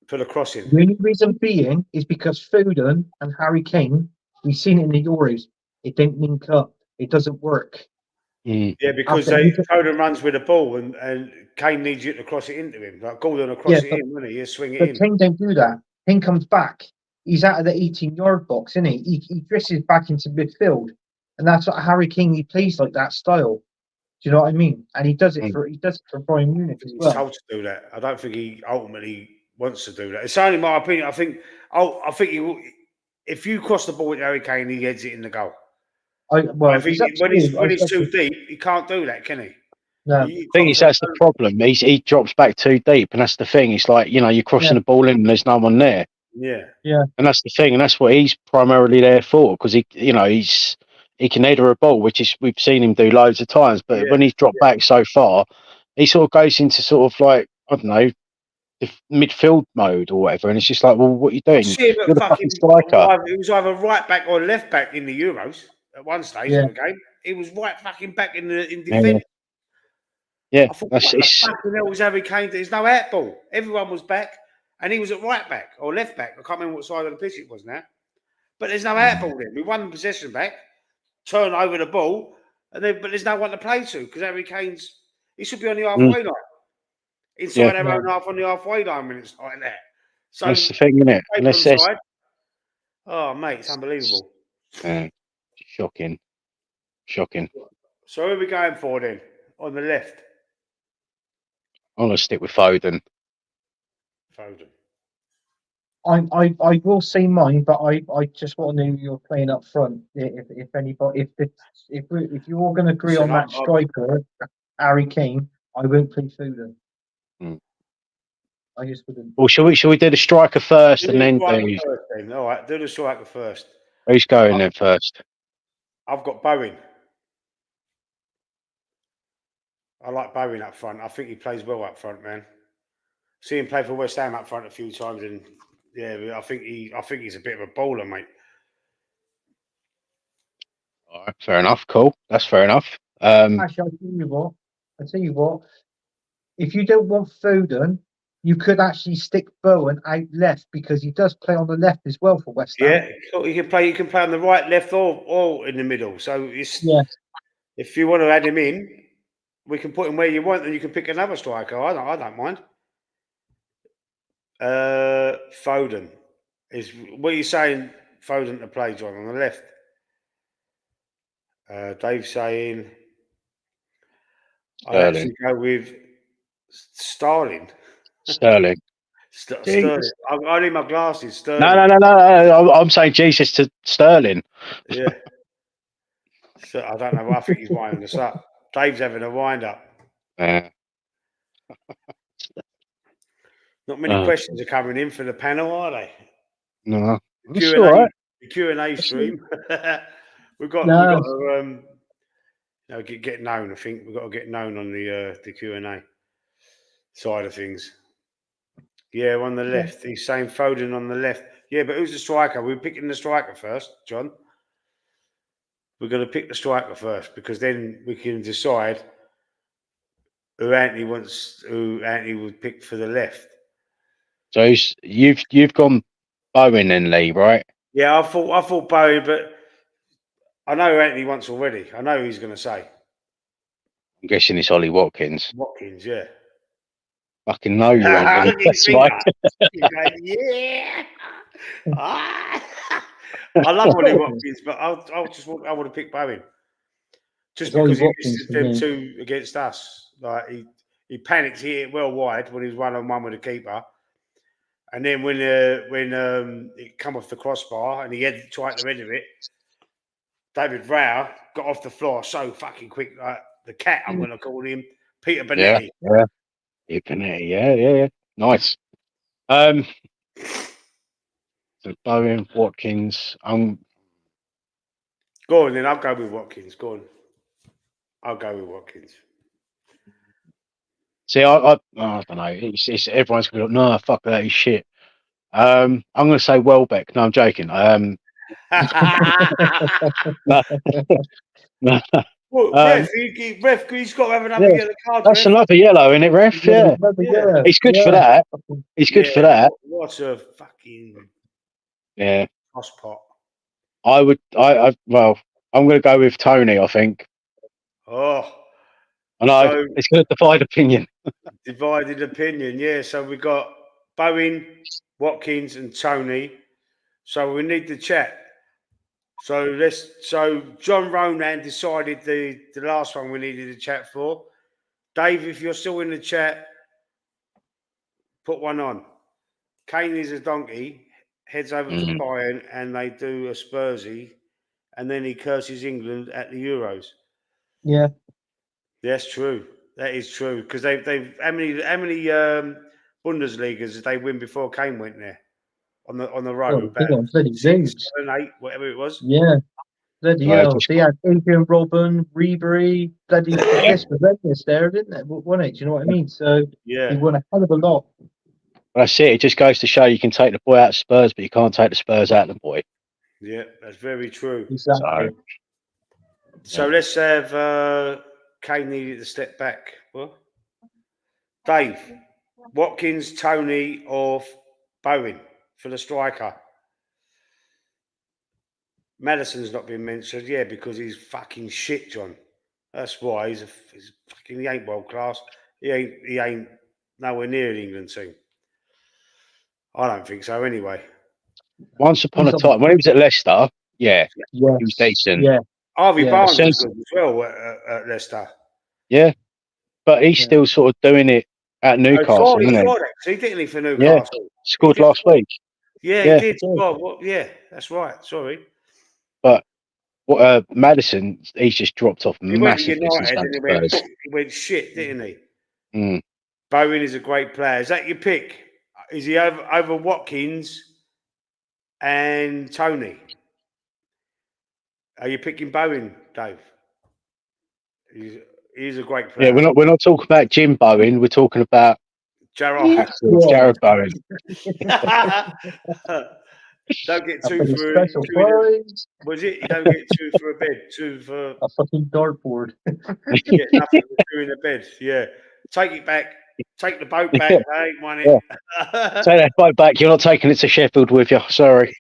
For the crossing. The only reason being is because Foden and Harry Kane, we've seen it in the Euros, it don't link up. It doesn't work. Yeah, because Foden runs with the ball and Kane needs you to cross it into him. Like Gordon will cross it in, wouldn't he? He'll swing it in. But Kane don't do that. Kane comes back. He's out of the 18-yard box, isn't he? He drifts back into midfield. And that's what Harry Kane, he plays like that style. Do you know what I mean? And he does it for Bayern Munich as well. He's told to do that. I don't think he ultimately wants to do that. It's only my opinion. I think if you cross the ball with Harry Kane, he heads it in the goal. When it's too deep, he can't do that, can he? No. I think that's the problem. He drops back too deep, and that's the thing. It's like, you're crossing the ball in and there's no one there. Yeah. And that's the thing, and that's what he's primarily there for, because he can header a ball, which is, we've seen him do loads of times. But when he's dropped back so far, he sort of goes into sort of like, I don't know, the midfield mode or whatever, and it's just like, well, what are you doing? You're the fucking striker. He was either right back or left back in the Euros at one stage of the game. He was right fucking back in defence. Yeah, I thought, what the fucking hell was Harry Kane? There's no out ball. Everyone was back, and he was at right back or left back. I can't remember what side of the pitch it was now. But there's no out ball there. We won the possession back, turn over the ball, but there's no one to play to because Harry Kane's, he should be on the halfway line. Inside our own half on the halfway line when it's like that. So that's the thing, isn't it? Oh, mate, it's unbelievable. Shocking. So who are we going for then? On the left? I'm going to stick with Foden. I will say mine, but I just want to know who you're playing up front. If anybody, if you're all going to agree on that striker, Harry Kane, I won't play Foden. I just wouldn't. Well, shall we do the striker first and then do? All right, do the striker first. Who's going then first? I've got Bowen. I like Bowen up front. I think he plays well up front, man. See him play for West Ham up front a few times, and I think he's a bit of a bowler, mate. All right, fair enough. Cool, that's fair enough. Actually, I tell you what. If you don't want Foden, you could actually stick Bowen out left because he does play on the left as well for West Ham. Yeah, he can play. You can play on the right, left, or in the middle. So if you want to add him in, we can put him where you want, and you can pick another striker. I don't mind. Foden is what are you saying? Foden to play, John, on the left. Dave's saying I'll actually go with Sterling. Sterling. I need my glasses. Sterling. No. I'm saying Jesus to Sterling. Yeah. So I don't know. I think he's winding us up. Dave's having a wind up. Not many questions are coming in for the panel, are they? No. The Q&A stream. we've got to get known. I think we've got to get known on the Q&A side of things. Yeah, on the left. He's saying Foden on the left. Yeah, but who's the striker? We're picking the striker first, John. We're going to pick the striker first because then we can decide who Anthony would pick for the left. So you've gone Bowen and Lee, right? Yeah, I thought Bowen, but I know who Anthony wants already. I know who he's going to say. I'm guessing it's Ollie Watkins. Watkins, yeah. Fucking know you ain't gonna Look at his guess, right? finger. He's going, yeah. Ah. I love Ollie Watkins, but I would have picked Bowen. Just It's Ollie because he Watkins missed for them me. two against us. Like he panicked, he hit it well wide when he was 1-on-1 with the keeper. And then when it come off the crossbar and he had tried to end it, David Rao got off the floor so fucking quick, like the cat, I'm going to call him, Peter Bonetti. Yeah. Peter Bonetti, yeah. Nice. So Bowen, Watkins. Go on then, I'll go with Watkins. Go on. I'll go with Watkins. See, I don't know. It's everyone's gonna go, no, fuck that, he's shit. I'm gonna say Welbeck. No, I'm joking. No. Well, ref, he's got to have another yellow card. That's Ref. another yellow, isn't it, ref? Yeah. He's good for that. He's good for that. What a fucking tosspot. Well, I'm going to go with Tony, I think. Oh. I know, it's going to divide opinion. Divided opinion, yeah. So we've got Bowen, Watkins and Tony. So we need the chat. So John Ronan decided the last one we needed a chat for. Dave, if you're still in the chat, put one on. Kane is a donkey, heads over to Bayern and they do a Spursy, and then he curses England at the Euros. Yeah. That's true. That is true. Because they've how many Bundesligas did they win before Kane went there? On the road? Oh, bloody 6, 7, 8, whatever it was. Yeah. Bloody hell. They had Adrian Robben, Ribery, bloody the list was endless there, didn't it? Wasn't it? Do you know what I mean? So he won a hell of a lot. That's it. It just goes to show you can take the boy out of Spurs, but you can't take the Spurs out of the boy. Yeah, that's very true. Exactly. So let's have Kane needed to step back. What? Dave, Watkins, Tony, or Bowen for the striker. Madison's not been mentioned, because he's fucking shit, John. That's why he's fucking. He ain't world class. He ain't nowhere near the England team. I don't think so. Anyway. Once upon a time, when he was at Leicester, he was decent. Yeah. Harvey Barnes was good as well at Leicester. Yeah, but he's still sort of doing it at Newcastle, isn't he? He didn't he for Newcastle? Yeah, scored last week. Yeah, he did. Well, yeah, that's right. Sorry. But Madison, he's just dropped off massively since United, he went shit, didn't he? Mm. Bowen is a great player. Is that your pick? Is he over Watkins and Tony? Are you picking Bowen, Dave? He's a great player. Yeah, we're not talking about Jim Bowen. We're talking about Jared Bowen. Don't get two for was it? You don't get two for a bed, two for a fucking dartboard. Get nothing for two in a bed. Yeah, take it back. Take the boat back. I ain't won it. Take that boat back. You're not taking it to Sheffield with you. Sorry.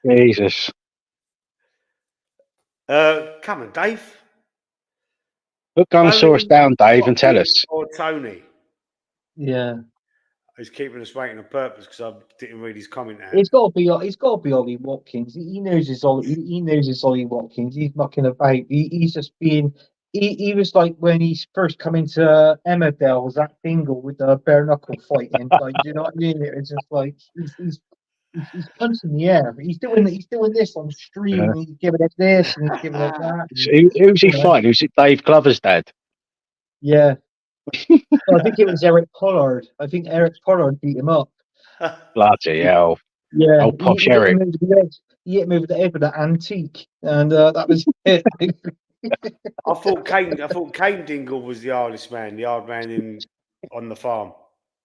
Jesus. Come on, Dave. Put Gunnosaurus down, Dave, and tell us. Or Tony. Yeah. He's keeping us waiting on purpose because I didn't read his comment out. It's got to be Ollie Watkins. He knows it's Ollie Watkins. He's mucking about. He's just being. He was like when he's first come into Emmerdale, was that Dingle with the bare knuckle fighting? Like, do you know what I mean? It's just like he's punching the air. He's doing this on stream. And he's giving it this and he's giving it that. Who's he fighting? Who's it? Dave Glover's dad. Yeah. I think it was Eric Pollard. I think Eric Pollard beat him up. Bloody hell. Yeah. Oh, posh Eric. He hit him over the head with an antique, and that was it. I thought Kane Dingle was the hardest man, the hard man on the farm.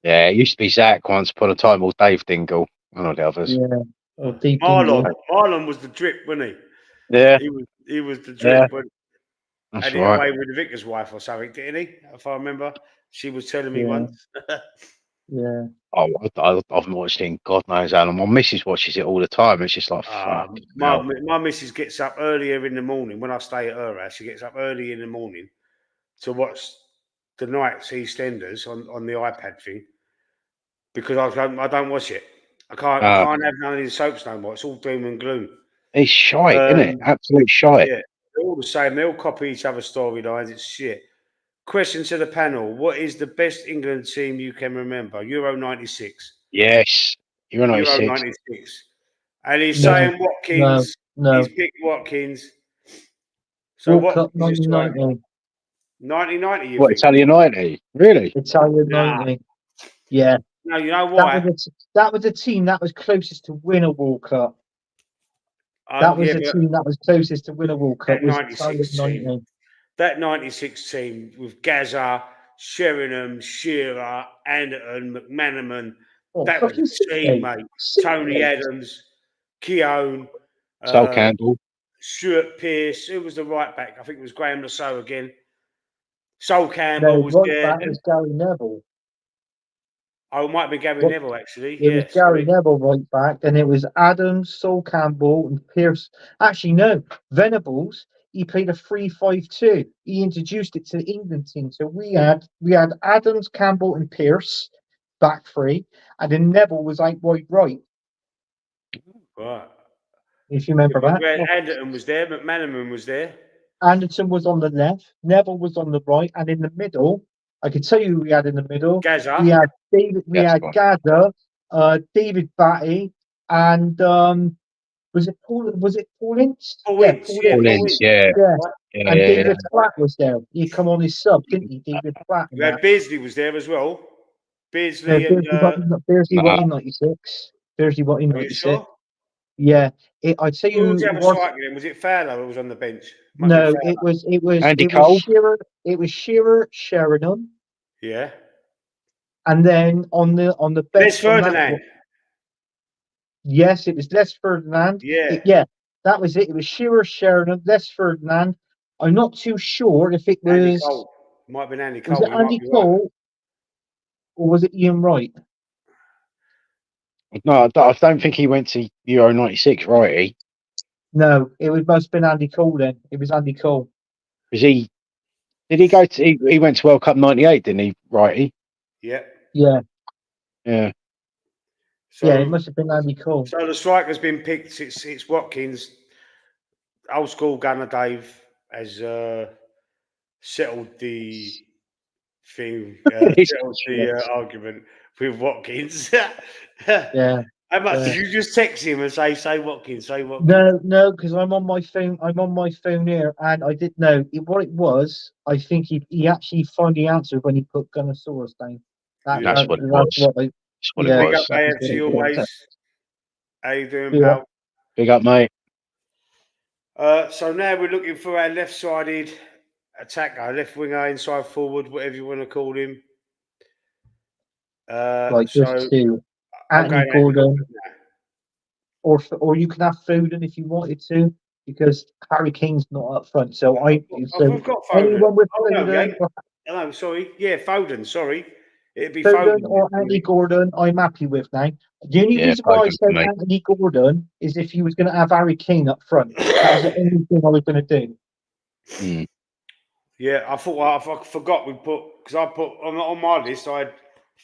Yeah, it used to be Zach once upon a time, or Dave Dingle, one of the others. Yeah. Or Dave Marlon was the drip, wasn't he? Yeah. He was the drip. Yeah. That's had it right. away with the vicar's wife or something, didn't he? If I remember, she was telling me Yeah. once. Yeah. Oh, I haven't watched it in God knows how long. My missus watches it all the time. It's just like, fuck. My missus gets up earlier in the morning when I stay at her house. She gets up early in the morning to watch the Night's EastEnders on the iPad thing because I don't watch it. I can't have none of these soaps no more. It's all doom and gloom. It's shite, isn't it? Absolute shite. Yeah, they're all the same. They all copy each other's storylines. It's shit. Question to the panel: what is the best England team you can remember? Euro '96. Yes. You're a Euro 96. '96. And he's No, saying Watkins. no. He's picked Watkins. So World what Cup is this right? 1990. 1990, you What, think? Italian 90? Really? Italian Nah. 90. Yeah. No, you know That why? was a team that was closest to win a World Cup. That was Yeah, a but team that was closest to win a World Cup. that Was 96 Italian team. 90. That 96 team with Gazza, Sheringham, Shearer, Anderton, McManaman. Oh, That was fucking a team, mate. Tony 68. Adams, Keown, Sol Campbell. Stuart Pearce. Who was the right back? I think it was Graham Lasso again. Sol Campbell No, was right there. back was Gary Neville. Oh, it might be Gary What- Neville, actually. It was Gary sorry. Neville right back, and it was Adams, Sol Campbell, and Pearce. Actually, no, Venables. He played a 3-5-2. He introduced it to the England team. So we had Adams, Campbell, and Pearce back three, and then Neville was out wide right. Right. If you remember that. Anderton was there. McManaman was there. Anderton was on the left, Neville was on the right, and in the middle, I can tell you who we had in the middle. Gazza. We had David. We That's had right. Gaza, David Batty, and was it Paul? Was it Paul Ince? Paul Yeah, Ince, Paul yeah, Ince. Paul Paul Ince, Ince. yeah. Yeah, Yeah, and yeah, yeah. David Platt was there. He come on his sub, didn't he? David Platt. You had Beardsley was there as well. No, Beardsley and Beardsley Nah. what in '96. Beardsley what in are you '96. sure? Yeah, I'd say Who was who the it other was. striker then? Was it Fowler who was on the bench? Might be No, Fowler. it was Andy Cole? Shearer. It was Shearer, Sheringham. Yeah. And then on the Les bench on that Ferdinand. one, yes, it was Les Ferdinand. Yeah. That was it. It was Shearer, Sheridan, Les Ferdinand. I'm not too sure if it Andy was Cole. Might have been Andy was Cole. it You might Andy be right. Cole or was it Ian Wright? No, I don't think he went to Euro 96, right? No, it must have been Andy Cole then. It was Andy Cole. Did he go to, he went to World Cup 98, didn't he, righty? Yeah. Yeah. Yeah. So, Yeah, it must have been Andy Cole. So the striker's been picked. It's Watkins. Old school gunner Dave has settled the thing. Settled the argument with Watkins. Yeah. How much Yeah. did you just text him and say Watkins, say Watkins? No, because I'm on my phone. I'm on my phone here, and I didn't know what it was. I think he actually finally answered when he put Gunnosaurus down. That's what it was. That's what it Big was. up AFC always. How you doing, Yeah. pal? Big up, mate. So now we're looking for our left-sided attacker, left winger, inside forward, whatever you want to call him. Like so just two. I'm Anthony going Gordon. Or you can have Foden if you wanted to, because Harry Kane's not up front. So we've got Foden. Anyone with Oh, no, Foden, no, sorry. Yeah, Foden. Sorry, it'd be Foden Foden or Anthony Gordon, I'm happy with now. The only reason why I said Anthony Gordon is if he was going to have Harry Kane up front. That was the only thing I was going to do. Yeah, I forgot we put because I put on my list I had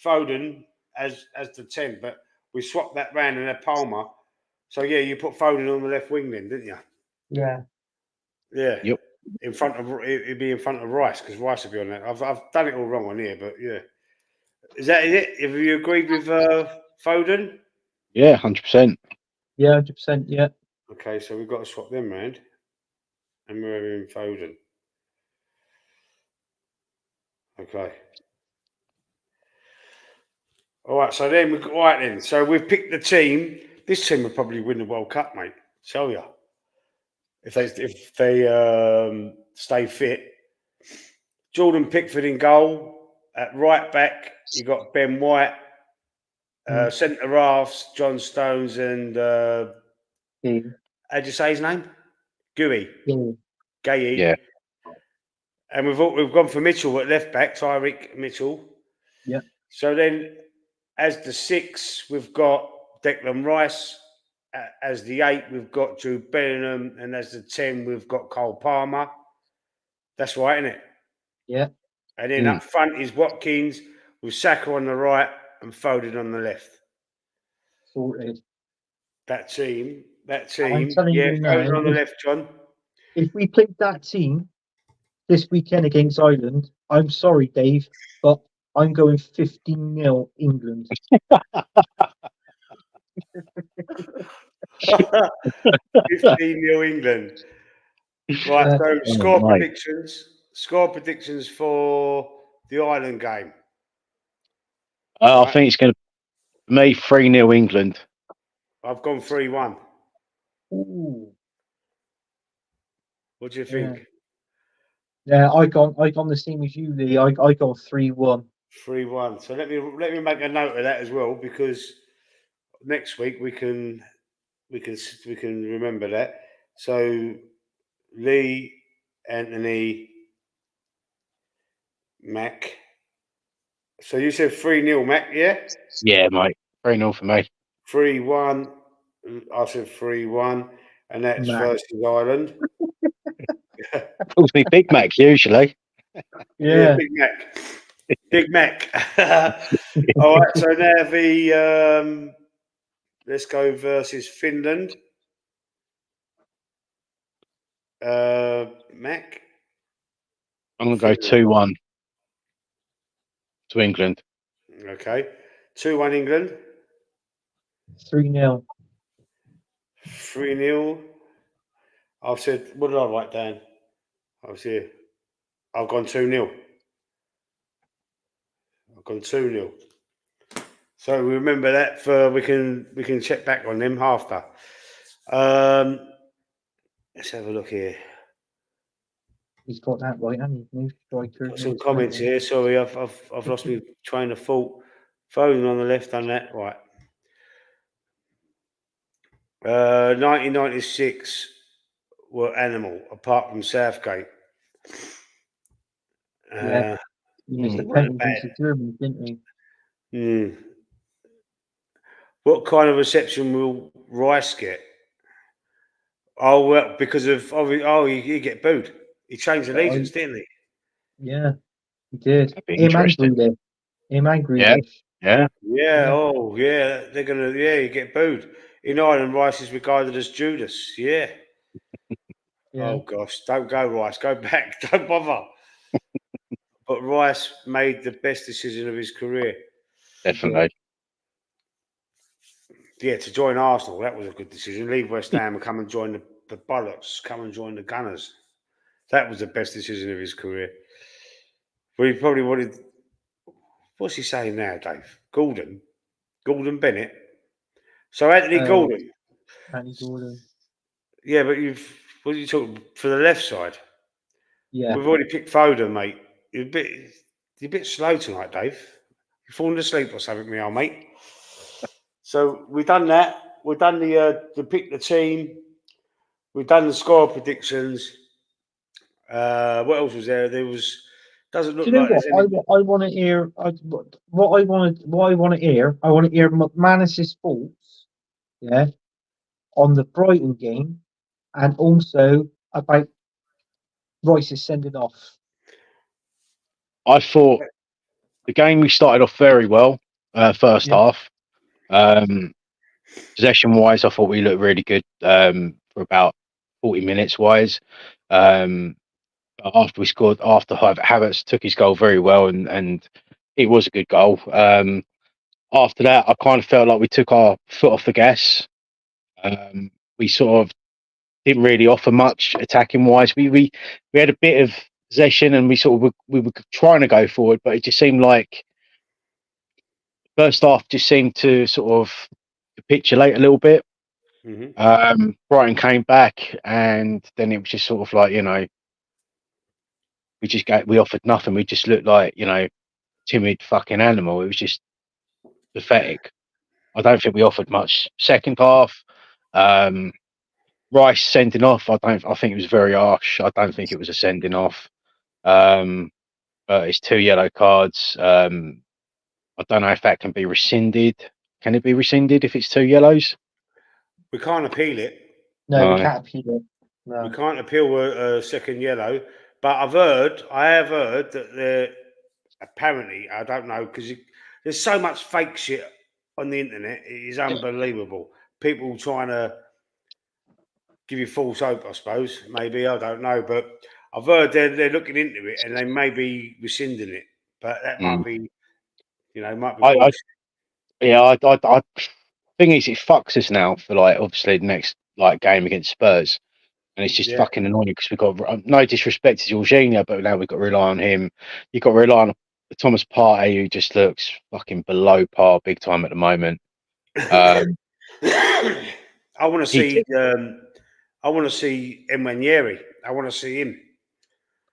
Foden as the 10, but we swapped that round and had Palmer. So yeah, you put Foden on the left wing then, didn't you? Yeah. Yeah. Yep. It'd be in front of Rice because Rice would be on that. I've done it all wrong on here, but yeah. Is that it? Have you agreed with Foden? Yeah, 100%. Yeah, 100%. Yeah. Okay, so we've got to swap them round, and we're having Foden. Okay. All right. So then So we've picked the team. This team will probably win the World Cup, mate. Tell you. If they stay fit. Jordan Pickford in goal. At right back, you got Ben White. Centre halves, John Stones and how'd you say his name? Guy. Yeah. Gay. Yeah. and we've gone for Mitchell at left back, Tyreek Mitchell. Yeah. So then, as the 6, we've got Declan Rice. As the 8, we've got Jude Bellingham, and as the 10, we've got Cole Palmer. That's right, isn't it? Yeah. And then up front is Watkins with Saka on the right and Foden on the left. Sorted. That team. I'm telling Yeah, you now, Foden on the left, John. if we played that team this weekend against Ireland, I'm sorry, Dave, but I'm going 15-0 England. 15-0 England. Right, so score predictions for the Ireland game. I think it's going to be 3-0 England. I've gone 3-1. Ooh. What do you think? Yeah, I gone the same as you, Lee. I got 3-1. 3-1. So let me make a note of that as well, because next week we can remember that. So Lee, Anthony, Mac. So you said 3-0, Mac, yeah? Yeah, mate. 3-0 for me. 3-1. I said 3-1, and that's Mac. versus Ireland. Calls me Big Mac usually. Yeah. Big Mac. Big Mac. All right, so now let's go versus Finland. Mac. I'm going to go 2-1 to England. Okay. 2-1 England. 3-0. 3-0. I've said, what did I write down? I was here. I've gone 2-0. I've gone 2-0. So we remember that for we can check back on them after. Let's have a look here. He's got that right, hasn't he? New striker. Got some comments here. Sorry, I've lost my train of thought. Foden on the left, on that right. 1996 were animal, apart from Southgate. Yeah. He missed the penalty against the Germans, didn't he? What kind of reception will Rice get? Oh, well, because of he get booed. He changed allegiance, didn't he? Yeah, he did. That'd be Him and interesting. Grealish. Him and Yeah. Grealish. Yeah. Yeah. Oh, yeah. They're gonna. Yeah, you get booed. In Ireland, Rice is regarded as Judas. Yeah. Yeah. Oh gosh, don't go, Rice. Go back. Don't bother. But Rice made the best decision of his career. Definitely. Yeah, to join Arsenal, that was a good decision. Leave West Ham and come and join the Bollocks. Come and join the Gunners. That was the best decision of his career. But he probably wanted. What's he saying now, Dave? Gordon Bennett. So Anthony Gordon. Anthony Gordon. Yeah, but what are you talking for the left side? Yeah. We've already picked Foden, mate. You're a bit slow tonight, Dave. You're falling asleep or something, me old mate. So we've done that. We've done the pick the team. We've done the score predictions. What else was there? There was. Doesn't look Do you know like there's any. what I want to hear? What I want to hear. I want to hear McManus's thoughts. Yeah, on the Brighton game, and also about Rice's sending off. I thought the game we started off very well. First half. Possession wise, I thought we looked really good for about 40 minutes wise. After we scored, after Havertz took his goal very well, and it was a good goal. After that, I kind of felt like we took our foot off the gas. We sort of didn't really offer much attacking wise. We had a bit of possession, and we were trying to go forward, but it just seemed like first half just seemed to sort of capitulate a little bit. Brighton came back, and then it was just sort of like, we offered nothing. We just looked like, timid fucking animal. It was just pathetic. I don't think we offered much. Second half, Rice sending off. I think it was very harsh. I don't think it was a sending off. But it's 2 yellow cards. I don't know if that can be rescinded. Can it be rescinded if it's 2 yellows? We can't appeal it. No, we No. can't appeal it. We No. can't appeal a second yellow. But I have heard that apparently, I don't know, because there's so much fake shit on the internet. It is unbelievable. People trying to give you false hope, I suppose. Maybe, I don't know. But I've heard they're looking into it and they may be rescinding it. But that might be, might be I bullshit. thing is, it fucks us now for like obviously the next like game against Spurs, and it's just Yeah. fucking annoying because we've got no disrespect to Jorginho, but now we've got to rely on him. You've got to rely on Thomas Partey, who just looks fucking below par big time at the moment. I want to He see. I want to see Emmanuel. I want to see him.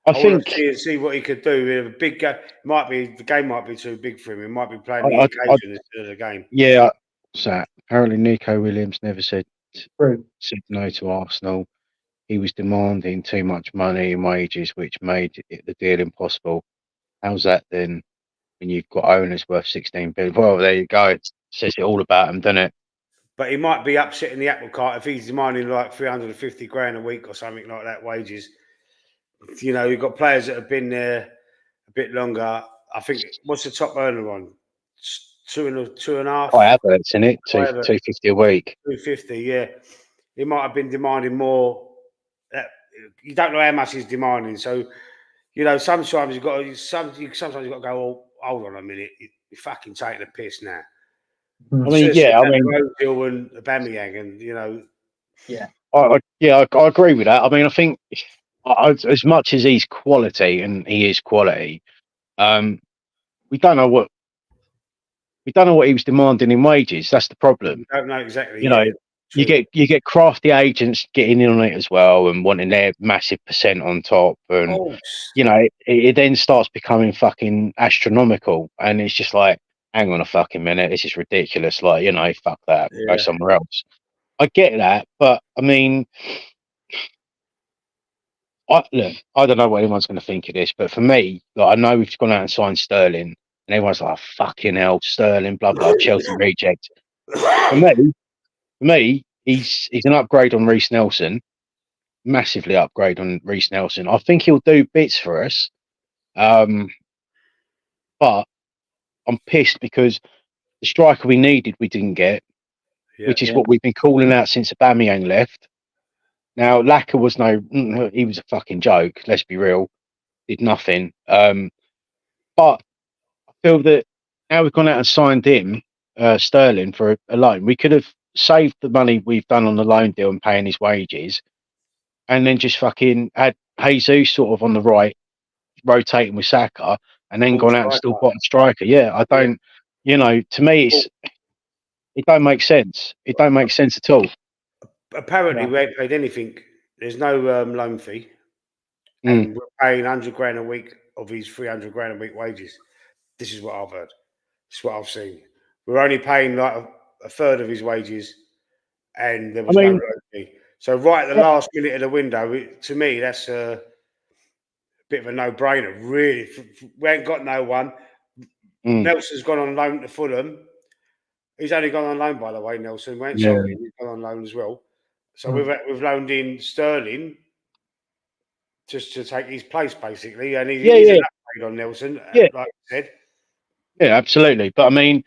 I want think to see what he could do with a big game. The game might be too big for him. He might be playing the I occasion instead of the game. yeah. So apparently Nico Williams never said True. no to Arsenal. He was demanding too much money and wages, which made the deal impossible. How's that then? When you've got owners worth 16 billion. Well, there you go. It says it all about him, doesn't it? But he might be upsetting the apple cart if he's demanding like 350 grand a week or something like that wages. You've got players that have been there a bit longer. I think what's the top earner on? Two and a half. I have it, isn't it? 250 a week. 250, yeah. He might have been demanding more. You don't know how much he's demanding, so sometimes you've got to. Sometimes you've got to go. Oh, hold on a minute, you're fucking taking a piss now. I mean, yeah, Ozil and Aubameyang, and yeah, I agree with that. I mean, I think as much as he's quality, and he is quality, we don't know what he was demanding in wages. That's the problem. I don't know exactly. You get crafty agents getting in on it as well and wanting their massive percent on top, and it then starts becoming fucking astronomical, and it's just like, hang on a fucking minute, this is ridiculous. Like, fuck that, go somewhere else. I get that, but I mean, I don't know what anyone's going to think of this, but for me, like, I know we've gone out and signed Sterling, and everyone's like, fucking hell, Sterling, blah blah, Chelsea reject. For me, he's an upgrade on Reece Nelson, massively upgrade on Reece Nelson. I think he'll do bits for us, but I'm pissed because the striker we needed, we didn't get, which is what we've been calling out since Aubameyang left. Now, Laka he was a fucking joke, let's be real, did nothing. But I feel that now we've gone out and signed him, Sterling, for a loan, we could have saved the money we've done on the loan deal and paying his wages, and then just fucking had Jesus sort of on the right, rotating with Saka, and then gone out and still got a striker. Yeah, I don't, to me, it don't make sense. It don't make sense at all. Apparently, we ain't paid anything. There's no loan fee, and we're paying 100 grand a week of his 300 grand a week wages. This is what I've heard. This is what I've seen. We're only paying like a third of his wages, and there was no loan fee. So right at the last minute of the window, to me, that's a bit of a no-brainer. Really, we ain't got no one. Nelson's gone on loan to Fulham. He's only gone on loan, by the way, Nelson. We ain't sold him. He's gone on loan as well. So we've loaned in Sterling just to take his place, basically. And he's an upgrade on Nelson, like I said. Yeah, absolutely. But I mean,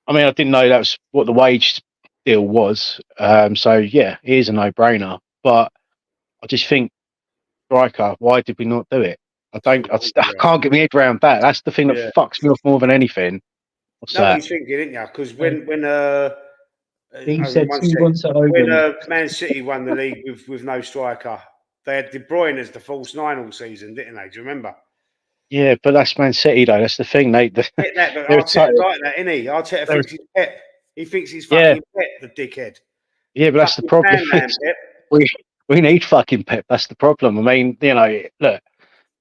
I didn't know that's what the wage deal was. So yeah, it is a no-brainer. But I just think, striker, why did we not do it? I can't get my head around that. That's the thing that fucks me off more than anything. What's that? He's thinking, didn't you? Because when Steve said he wants it over. When Man City won the league with no striker, they had De Bruyne as the false nine all season, didn't they? Do you remember? Yeah, but that's Man City, though. That's the thing. But Arteta like that, isn't he? Arteta thinks he's Pep. He thinks he's fucking Pep, the dickhead. Yeah, but that's the problem. We need fucking Pep. That's the problem. I mean, look,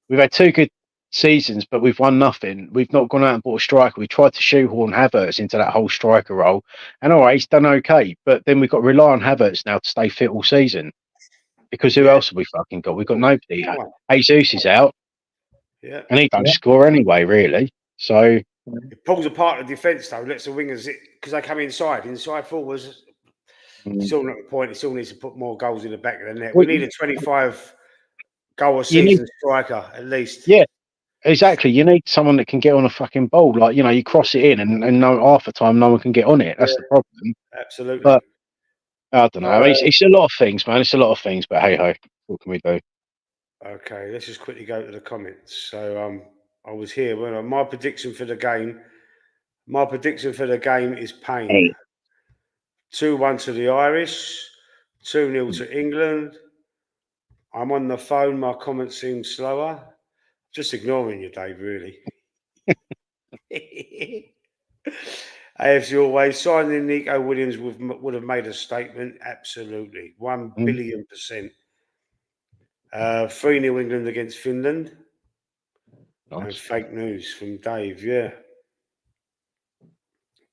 we've had 2 good seasons, but we've won nothing. We've not gone out and bought a striker. We tried to shoehorn Havertz into that whole striker role, and all right, he's done okay. But then we've got to rely on Havertz now to stay fit all season, because who else have we fucking got? We've got nobody. Jesus is out. Yeah. And he don't Yeah. score anyway, really. So It pulls apart the defence though, lets the wingers because they come inside forwards. Still not the point. It still needs to put more goals in the back of the net. We need a 25 goal a you need, season striker at least. yeah, exactly. You need someone that can get on a fucking ball. Like, you know, you cross it in and no, half the time no one can get on it. That's the problem. Absolutely. But I don't know. It's a lot of things, man. It's a lot of things. But hey ho, what can we do? Okay, let's just quickly go to the comments. So I was here when my prediction for the game. My prediction for the game is Payne. 2-1 to the Irish. 2-0 to England. I'm on the phone. My comments seem slower. Just ignoring you, Dave, really. AFC always signing Nico Williams would have made a statement. Absolutely. 1 billion%. 3-0 England against Finland. Nice. And fake news from Dave, yeah.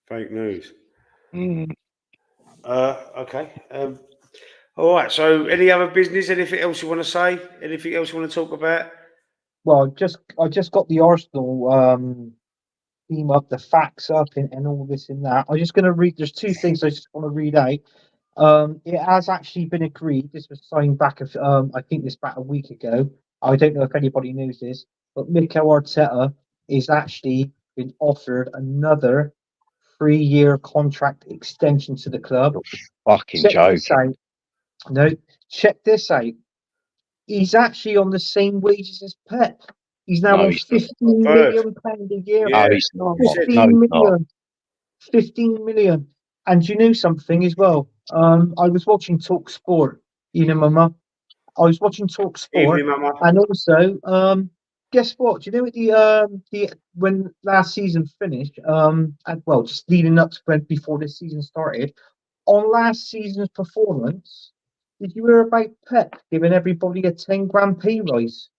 Fake news. Okay. All right. So, any other business? Anything else you want to say? Anything else you want to talk about? Well, I just got the Arsenal team up, the facts up, and all this and that. I'm just going to read. There's two things I just want to read out. It has actually been agreed. This was signed back. I think this back a week ago. I don't know if anybody knows this, but Mikel Arteta is actually been offered another 3-year contract extension to the club. You're fucking joking. No, check this out. He's actually on the same wages as Pep. He's now on £15 million a year. No, he's not. 15 million. 15 million. And you know something as well? I was watching Talk Sport, you know, Mama. I was watching Talk Sport, Evening, Mama. and also, guess what? Do you know what the when last season finished? And well, just leading up to before this season started, on last season's performance, did you hear about Pep giving everybody a 10 grand pay rise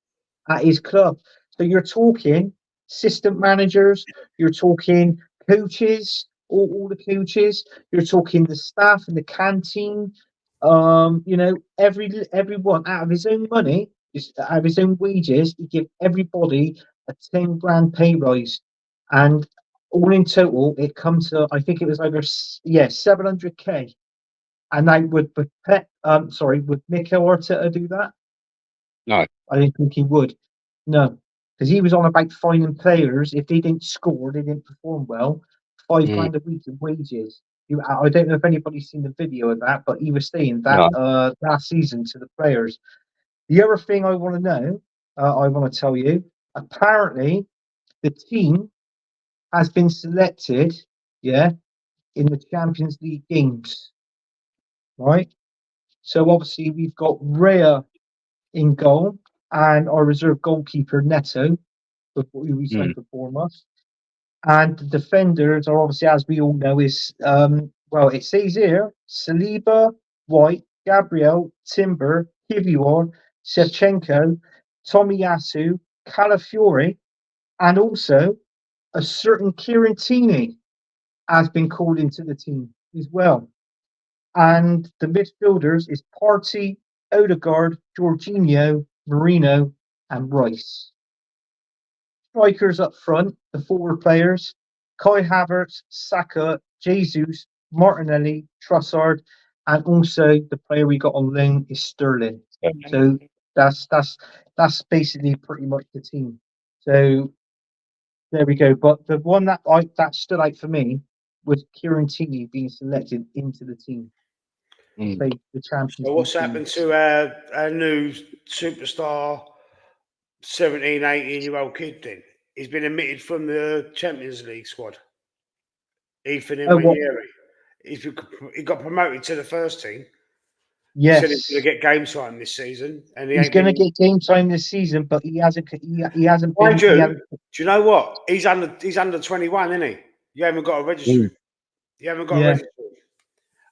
at his club? So you're talking assistant managers, you're talking coaches, all the coaches, you're talking the staff in the canteen. You know, everyone out of his own money, just out of his own wages, he give everybody a 10 grand pay rise, and all in total, it comes to I think it was over 700k. And I would would Mikel Arteta do that? No. I didn't think he would. No, because he was on about finding players if they didn't score, they didn't perform well, 5 grand a week in wages. I don't know if anybody's seen the video of that, but he was saying that last season to the players. The other thing I want to know, I want to tell you, apparently the team has been selected, in the Champions League games, right? So obviously we've got Rhea in goal and our reserve goalkeeper Neto, who we signed for Bournemouth. And the defenders are obviously, as we all know, is it says here Saliba, White, Gabriel, Timber, Kivior, Shevchenko, Tomiyasu, Calafiore, and also a certain Kirantini has been called into the team as well. And the midfielders is Partey, Odegaard, Jorginho, Marino, and Rice. Strikers up front, the forward players, Kai Havertz, Saka, Jesus, Martinelli, Trossard, and also the player we got on loan is Sterling. So that's basically pretty much the team. So there we go. But the one that stood out for me was Kirantini being selected into the team. The Champions So what's League happened teams. to our new superstar 17, 18-year-old kid then? He's been omitted from the Champions League squad. Ethan Imanieri. He got promoted to the first team. Yes. He said he's going to get game time this season, and he's going to get game time this season, but he hasn't. He hasn't been. Do you know what? He's under 21, isn't he? You haven't got to register him. You haven't got to register him.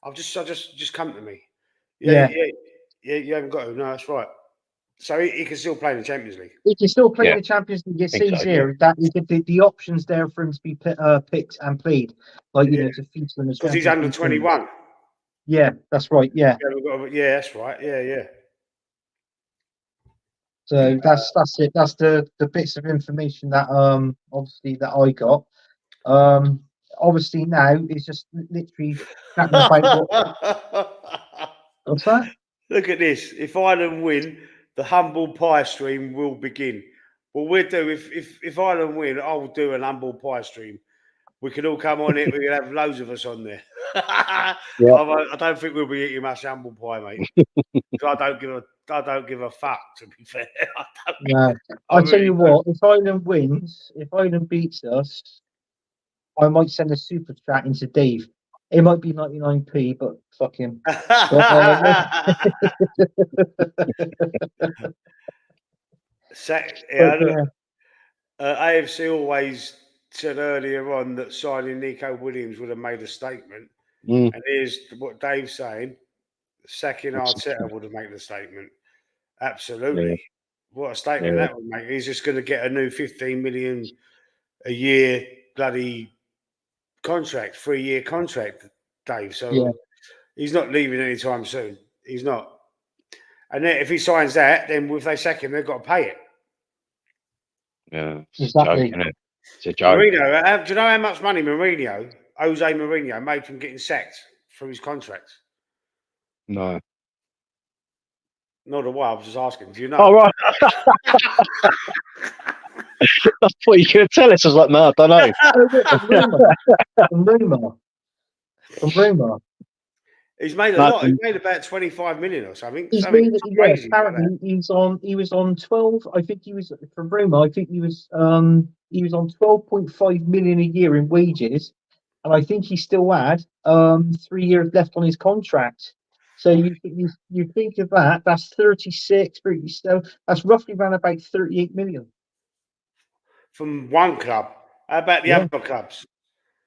I just come to me. Yeah. You haven't got to. No, that's right. So he can still play in the Champions League. He can still play in the Champions League. It says here that he could the options there for him to be picked and played, to feature in the because he's under 21. Yeah, that's right. Yeah, that's right. Yeah. So that's it. That's the bits of information that obviously that I got. Obviously now it's just literally chatting about what's that? Look at this. If Ireland win, the humble pie stream will begin. What we'll do if Ireland win, I'll do an humble pie stream. We can all come on it. We can have loads of us on there. I don't think we'll be eating much humble pie, mate. I don't give a fuck. To be fair, No, I tell you what. If Ireland wins, if Ireland beats us, I might send a super chat into Dave. It might be 99p, but fuck him. AFC always said earlier on that signing Nico Williams would have made a statement. And here's what Dave's saying: sacking Arteta would have made a statement. Absolutely. Yeah. What a statement that would make. He's just going to get a new 15 million a year bloody contract, 3-year contract, Dave. So he's not leaving anytime soon. He's not. And then if he signs that, then if they sack him, they've got to pay it. Yeah, it's a joke, isn't it? It's a joke. Mourinho, do you know how much money Jose Mourinho, made from getting sacked through his contract? No. Not a while. I was just asking. Do you know? Oh, right. I thought you could tell us. I was like, no, I don't know. Rumour. He's made a lot. He made about 25 million or something. Apparently, he was on 12. I think he was from Roma. I think he was on 12.5 million a year in wages, and I think he still had 3 years left on his contract. So you think of that? That's 36. So that's roughly around about 38 million from one club. How about the other clubs?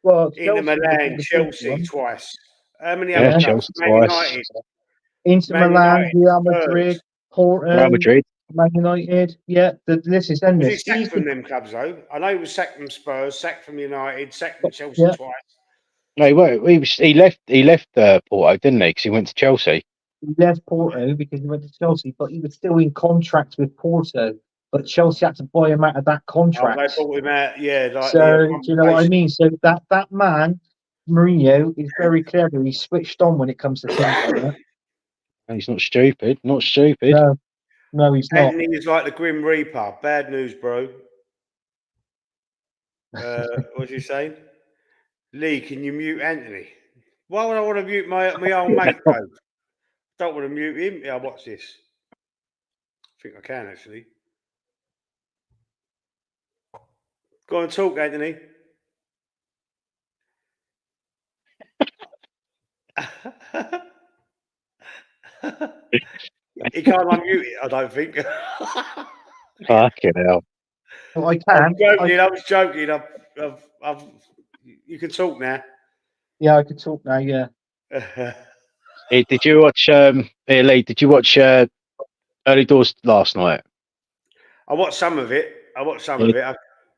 Well, Inter Milan, Chelsea twice. How many other clubs? Man United. Inter Milan, Real Madrid, Porto, Real Madrid, Man United. Yeah, the list is endless. Was he sacked from them clubs though? I know he was sacked from Spurs, sacked from United, sacked from Chelsea twice. No, he left Porto, didn't he? Because he went to Chelsea. He left Porto because he went to Chelsea, but he was still in contract with Porto. But Chelsea had to buy him out of that contract. Oh, they bought him out, do you know what I mean? So that man, Mourinho, is very clever. He's switched on when it comes to things like that. And he's not stupid. Not stupid. No, he's not. Anthony is like the Grim Reaper. Bad news, bro. What's he saying? Lee, can you mute Anthony? Why would I want to mute my old mate, though? Don't want to mute him. Yeah, watch this. I think I can, actually. Go on, talk, Anthony. He can't unmute it, I don't think. Fucking hell. Well, I can. I was joking. You can talk now. Yeah, I can talk now, yeah. Hey, did you watch, Lee, did you watch Early Doors last night? I watched some of it.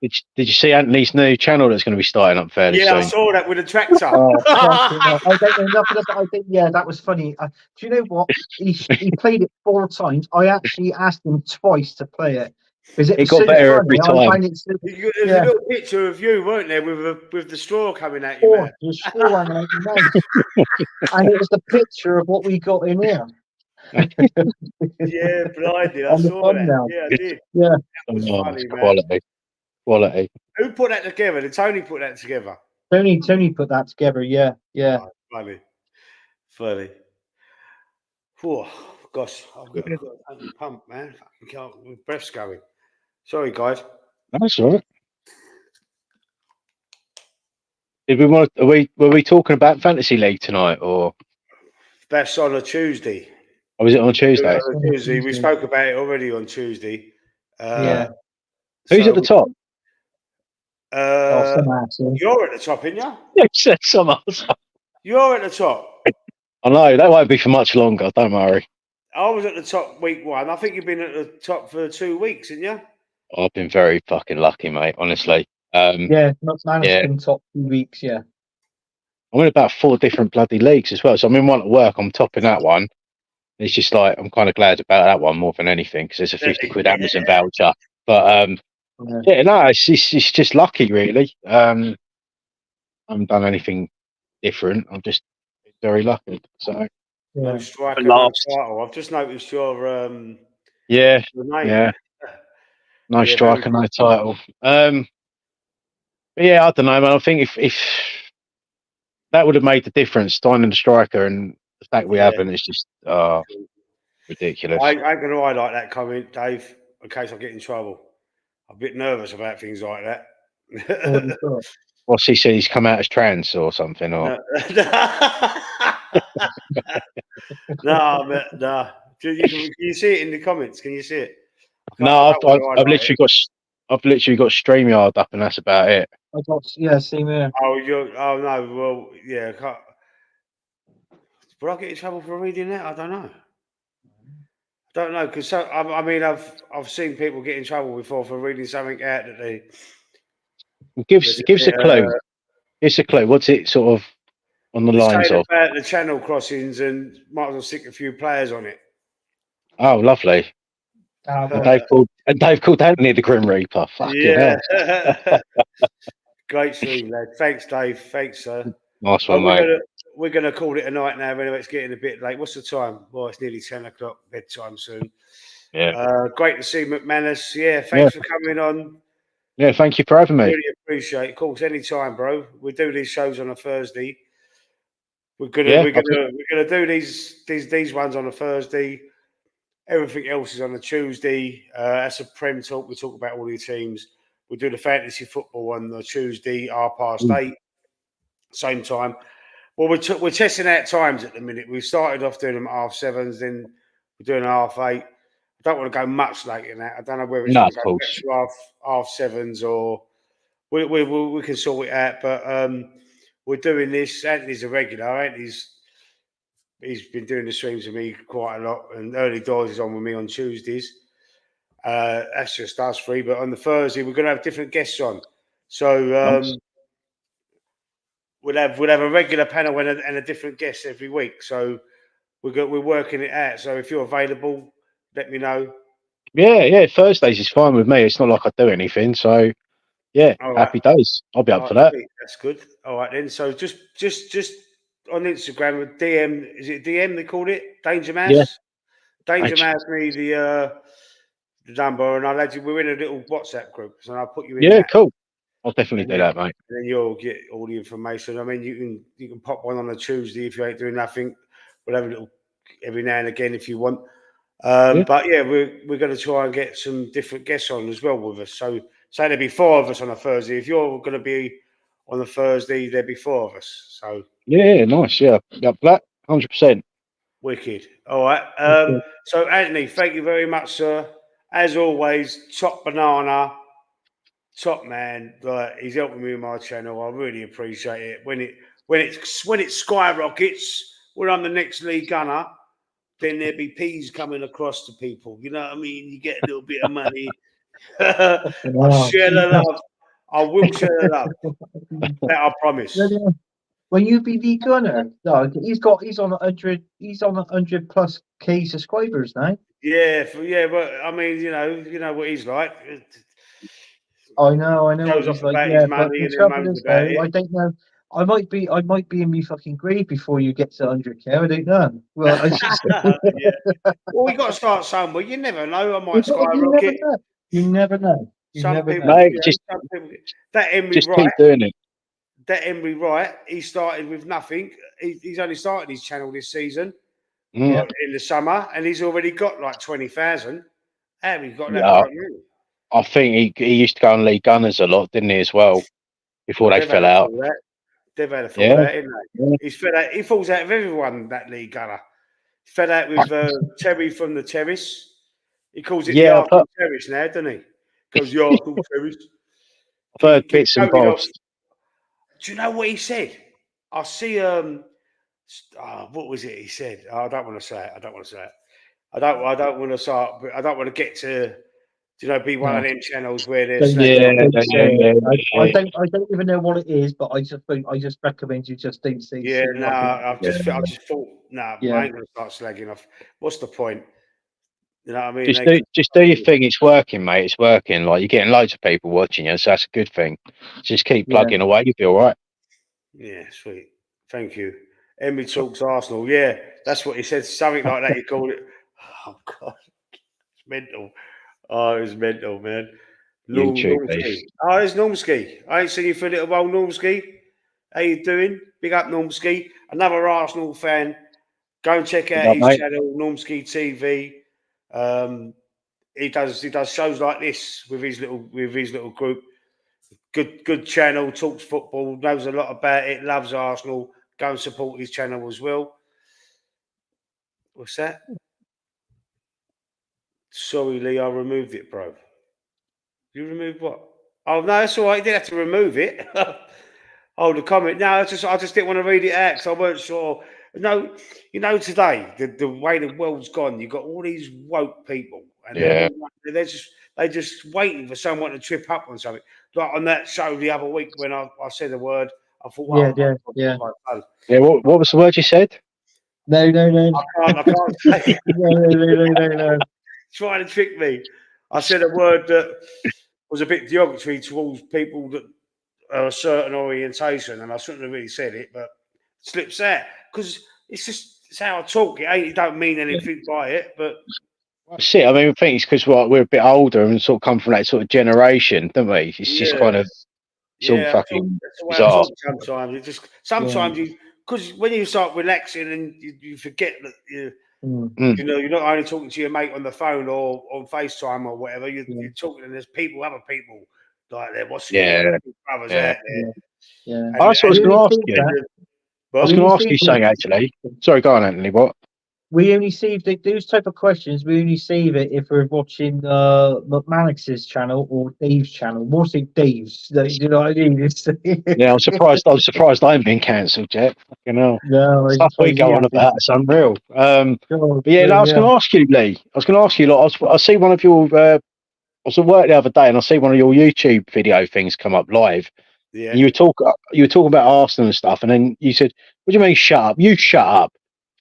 Did you see Anthony's new channel that's going to be starting up fairly soon? Yeah, I saw that with a tractor. I don't know nothing about it. Yeah, that was funny. Do you know what? He played it 4 times. I actually asked him twice to play it. It got better every time. There's a little picture of you, weren't there, with the straw coming at you, man? The straw hanging out your mouth. And it was the picture of what we got in here. Yeah, blinded. I saw that. Now. Yeah, I did. Yeah. That was funny, man. Quality. Who put that together? Did Tony put that together? Tony put that together, yeah. Oh, funny. Oh, gosh, I've got a pump, man. My breath's going. Sorry, guys. That's all right. Were we talking about Fantasy League tonight, or? That's on a Tuesday. Or was it on a Tuesday? Tuesday. We spoke about it already on Tuesday. Who's at the top? You're at the top, ain't you? You said some else. You're at the top. I know, that won't be for much longer, don't worry. I was at the top week 1. I think you've been at the top for 2 weeks, haven't you? I've been very fucking lucky, mate, honestly. been top 2 weeks, yeah. I'm in about 4 different bloody leagues as well. So I'm in one at work, I'm topping that one. It's just like I'm kind of glad about that one more than anything because it's a 50 quid Amazon voucher. But yeah, no, it's just lucky really. I haven't done anything different. I'm just very lucky. So No Yeah. striker, no title. I've just noticed your yeah, name. yeah, no Yeah, very striker, no good. title. But yeah, I don't know, man. I think if that would have made the difference, signing the striker, and the fact we Yeah. haven't, it's just I ridiculous. ain't gonna highlight that comment, Dave, in case I get in trouble. I'm a bit nervous about things like that. What you thought? What's he said? He's come out as trans or something, or No, no, but no. Can you see it in the comments? Can you see it? I no? don't want to highlight it. I've literally got StreamYard up, and that's about it. I got, yeah, same here. Oh no. Well, yeah. Would I get in trouble for reading that? I don't know. Don't know because I mean I've seen people get in trouble before for reading something out that they. Give That's a us bit, a clue. Give us a clue. What's it sort of on the they're lines saying of? about the channel crossings and might as well stick a few players on it. Oh, lovely. And Well, Dave called Anthony the Grim Reaper. Fucking Yeah. hell. Great stream, lad. Thanks, Dave. Thanks, sir. Nice Oh, one, mate. we're gonna call it a night now. Anyway, it's getting a bit late. What's the time? Well, it's nearly 10 o'clock. Bedtime soon. Yeah. Great to see McManus. Yeah, Yeah. thanks for coming on. Yeah. Thank you for having me. Really appreciate it. Of course, anytime, bro. We do these shows on a Thursday. We're gonna Yeah. we're gonna we're gonna do these ones on a Thursday. Everything else is on a Tuesday. That's a Prem talk. We talk about all the teams. We do the fantasy football on the Tuesday, 8:30, same time. Well, we're testing out times at the minute. We started off doing them at 7:30, then we're doing 8:30. I don't want to go much later than that. I don't know whether it's No, going of to go back course. to 7:30 or we can sort it out. But we're doing this. Anthony's a regular. He's been doing the streams with me quite a lot, and early doors is on with me on Tuesdays. That's just us three. But on the Thursday, we're going to have different guests on. So Nice. we'll have a regular panel and a different guest every week. So we're working it out. So if you're available, let me know. Yeah. Thursdays is fine with me. It's not like I do anything. So yeah, All right. happy days. I'll be up All for right, that. sweet. That's good. All right then. So just on Instagram, DM, is it DM they called it? Danger Yeah. Mouse. Danger Mouse me the number, and I'll add you. We're in a little WhatsApp group, so I'll put you in Yeah. that. Cool. I'll definitely And do that, mate. then you'll get all the information. I mean, you can pop one on a Tuesday if you ain't doing nothing. We'll have a little every now and again if you want. Yeah. But yeah, we're going to try and get some different guests on as well with us. So say there'll be four of us on a Thursday. If you're going to be on a Thursday, there'll be four of us. So Yeah. Nice. Yeah. Up for that. 100%. wicked. All right. So Anthony, thank you very much, sir. As always, top banana, top man. He's helping me with my channel. I really appreciate it. When it skyrockets, when I'm the next league gunner, then there'd be peas coming across to people. You know what I mean? You get a little bit of money. I'll share the love. I will share the love. That I promise. when you be the gunner, no, he's on 100 plus K subscribers now. Yeah, but I mean, you know what he's like. I know Shows what he's off like. about Yeah, his but money the and then trouble moans is about though, it. I don't know. I might be in me fucking grave before you get to 100K. I don't know. Well, I just Yeah. Well, we got to start somewhere. You never know. I might you never skyrocket. know. You never know. You Some never people, know. Mate, some people. That Emery just Wright. keep doing it. That Emery Wright. He started with nothing. He's only started his channel this season Mm. in the summer, and he's already got like 20,000. How he got that? I Yeah. don't know. I think he used to go on League Gunners a lot, didn't he, as well, before Well, they they've had fell a out. fallout. They've had a Yeah. fallout, isn't they? Yeah. He's fed out. He falls out of everyone, that league gunner. Fed out with Terry from the Terrace. He calls it the Yeah, Arsenal Terrace now, doesn't he? Goes the Arsenal Terrace. I've heard bits and Voted off. bobs. Do you know what he said? I see. What was it he said? I don't want to say it. I don't want to say it. I don't want to start. I don't want to get to Do you know, be one of them channels where they're Don't, slagging off? don't say it. I yeah. don't even know what it is, but I just recommend you just don't say. Yeah, no, I just thought, no, Yeah. I ain't gonna start slagging off. What's the point? You know what I mean? Just do your thing. It's working, mate. It's working. Like, you're getting loads of people watching you, so that's a good thing. Just keep plugging away. You'll be all right. Yeah, sweet. Thank you. Emery talks Arsenal. Yeah, that's what he said. Something like that. He called it. Oh God, it's mental. Oh, it was mental, man. YouTube Normski. beast. Oh, there's Normski. I ain't seen you for a little while, Normski. How you doing? Big up, Normski. Another Arsenal fan. Go and check out Up, his mate. channel, Normski TV. He does shows like this with his little group. Good channel. Talks football. Knows a lot about it. Loves Arsenal. Go and support his channel as well. What's that? Sorry, Lee. I removed it, bro. You removed what? Oh no, that's all right. You didn't have to remove it. Oh, the comment. No, I just didn't want to read it out because I weren't sure. No, you know, today the way the world's gone, you've got all these woke people, and Yeah. they're just waiting for someone to trip up on something. Like on that show the other week when I said a word, I thought, Yeah. Yeah. What was the word you said? No. I can't say. No. Trying to trick me. I said a word that was a bit derogatory towards people that are a certain orientation, and I shouldn't have really said it, but slips out because it's how I talk. It don't mean anything by it, but That's it. I mean, I think it's because we're a bit older and sort of come from that sort of generation, don't we? It's just kind of, it's all fucking that's the way I bizarre. talk sometimes. It just sometimes you because when you start relaxing and you forget that you know you're not only talking to your mate on the phone or on FaceTime or whatever. You're talking and there's other people like there. What's going on? Brothers out there. Yeah. And, That's what I was going to ask you. I was going to ask you something actually. Sorry, go on, Anthony. What? We only save those type of questions. We only save it if we're watching McManus's channel or Dave's channel. More so Dave's. Do you know what I mean? Yeah, I'm surprised. I'm surprised I ain't been cancelled yet. Fucking hell. No, Stuff we go on about, it's unreal. But yeah, no, I was going to ask you, Lee. I was going to ask you, like, I see one of your. I was at work the other day, and I see one of your YouTube video things come up live. Yeah. And you were talking about Arsenal and stuff, and then you said, "What do you mean, shut up? You shut up,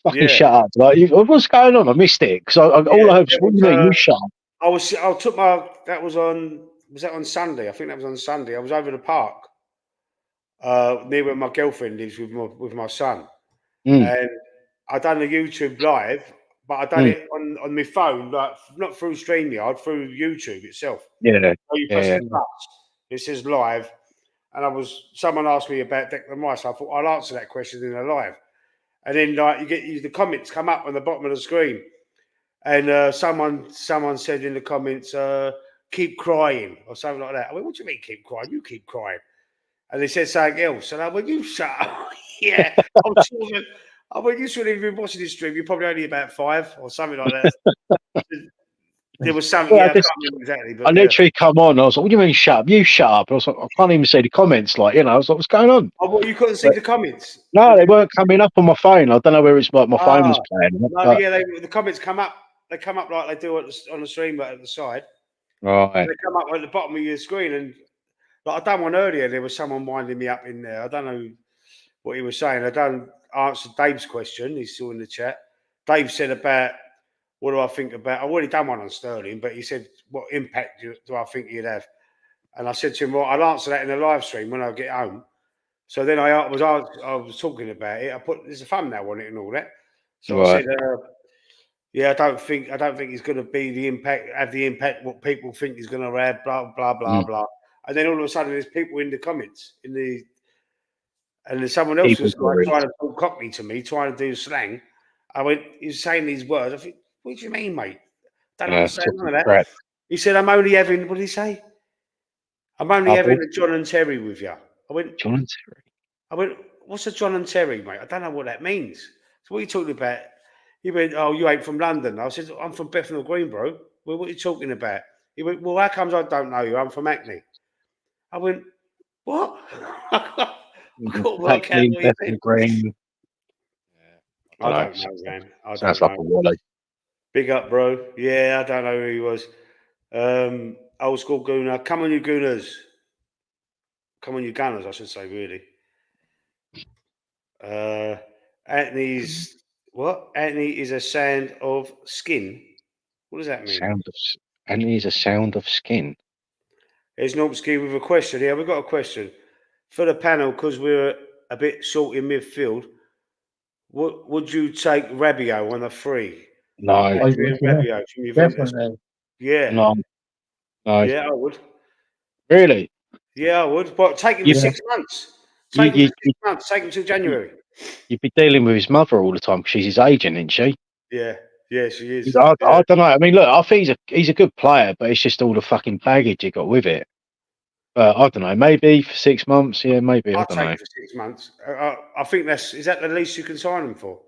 fucking shut up!" Like, what's going on? I missed it because all I heard was, "What do you mean, you shut up?" I took my. That was on. Was that on Sunday? I think that was on Sunday. I was over the park, near where my girlfriend lives with my son, and I done a YouTube live, but I done it on my phone, like not through StreamYard, through YouTube itself. Yeah, So you press the plus, it says live, and someone asked me about Declan Rice. I thought I'll answer that question in a live, and then like you get the comments come up on the bottom of the screen, and someone said in the comments, "Keep crying" or something like that. I went, "What do you mean keep crying? You keep crying." And they said something else, and I went, "You shut up." Yeah, I'm sure. I went, "You shouldn't have been watching this stream. You're probably only about 5 or something like that." There was something. Well, I can't remember exactly, but I literally come on. I was like, "What do you mean, shut up? You shut up." And I was like, "I can't even see the comments." Like, I was like, "What's going on?" Oh, well, you couldn't see the comments. No, they weren't coming up on my phone. I don't know whether it's like my phone was playing. No, but, yeah, the comments come up. They come up like they do on the stream, but at the side. Right. They come up at the bottom of your screen, and like I done one earlier. There was someone winding me up in there. I don't know what he was saying. I don't answer Dave's question. He's still in the chat. Dave said about what do I think about. I've already done one on Sterling, but he said what impact do I think he'd have? And I said to him, well, I'll answer that in the live stream when I get home. So then I was talking about it. There's a thumbnail on it and all that. So I said, yeah, I don't think he's going to be have the impact what people think he's going to have. Blah blah blah blah. And then all of a sudden, there's people in the comments and there's someone else was like trying to talk Cockney to me, trying to do slang. I went, he's saying these words. I think, what do you mean, mate? Don't understand none of that. Crap. He said, I'm only having. What did he say? I'm only having a John and Terry with you. I went, John and Terry. I went, what's a John and Terry, mate? I don't know what that means. So what are you talking about? He went, oh, you ain't from London. I said, I'm from Bethnal Green, bro. Well, what are you talking about? He went, well, how comes I don't know you? I'm from Hackney. I went, what? I couldn't work out what he said. Green. I don't know, man. Sounds like a Wally. Big up, bro. Yeah, I don't know who he was. Old school Gooner. Come on, you Gooners. Come on, you Gunners, I should say, really. Anthony's what? Anthony is a sound of skin. What does that mean? And he's a sound of skin. There's Normski with a question. Yeah, we've got a question for the panel because we're a bit short in midfield. What would you take Rabiot on a free? No, Adrian Rabiot from Juventus. Definitely. Yeah, no. yeah, I would. Really? Yeah, I would. But take him You- for 6 months. You, Take him you, for 6 months. Take him till January. you'd be dealing with his mother all the time because she's his agent, isn't she? Yeah, yeah, she is. I Yeah. don't know. I mean, look, I think he's a good player, but it's just all the fucking baggage he got with it. But I don't know. Maybe for 6 months. Yeah, maybe. I I'll don't take know. him for 6 months. I think is that the least you can sign him for?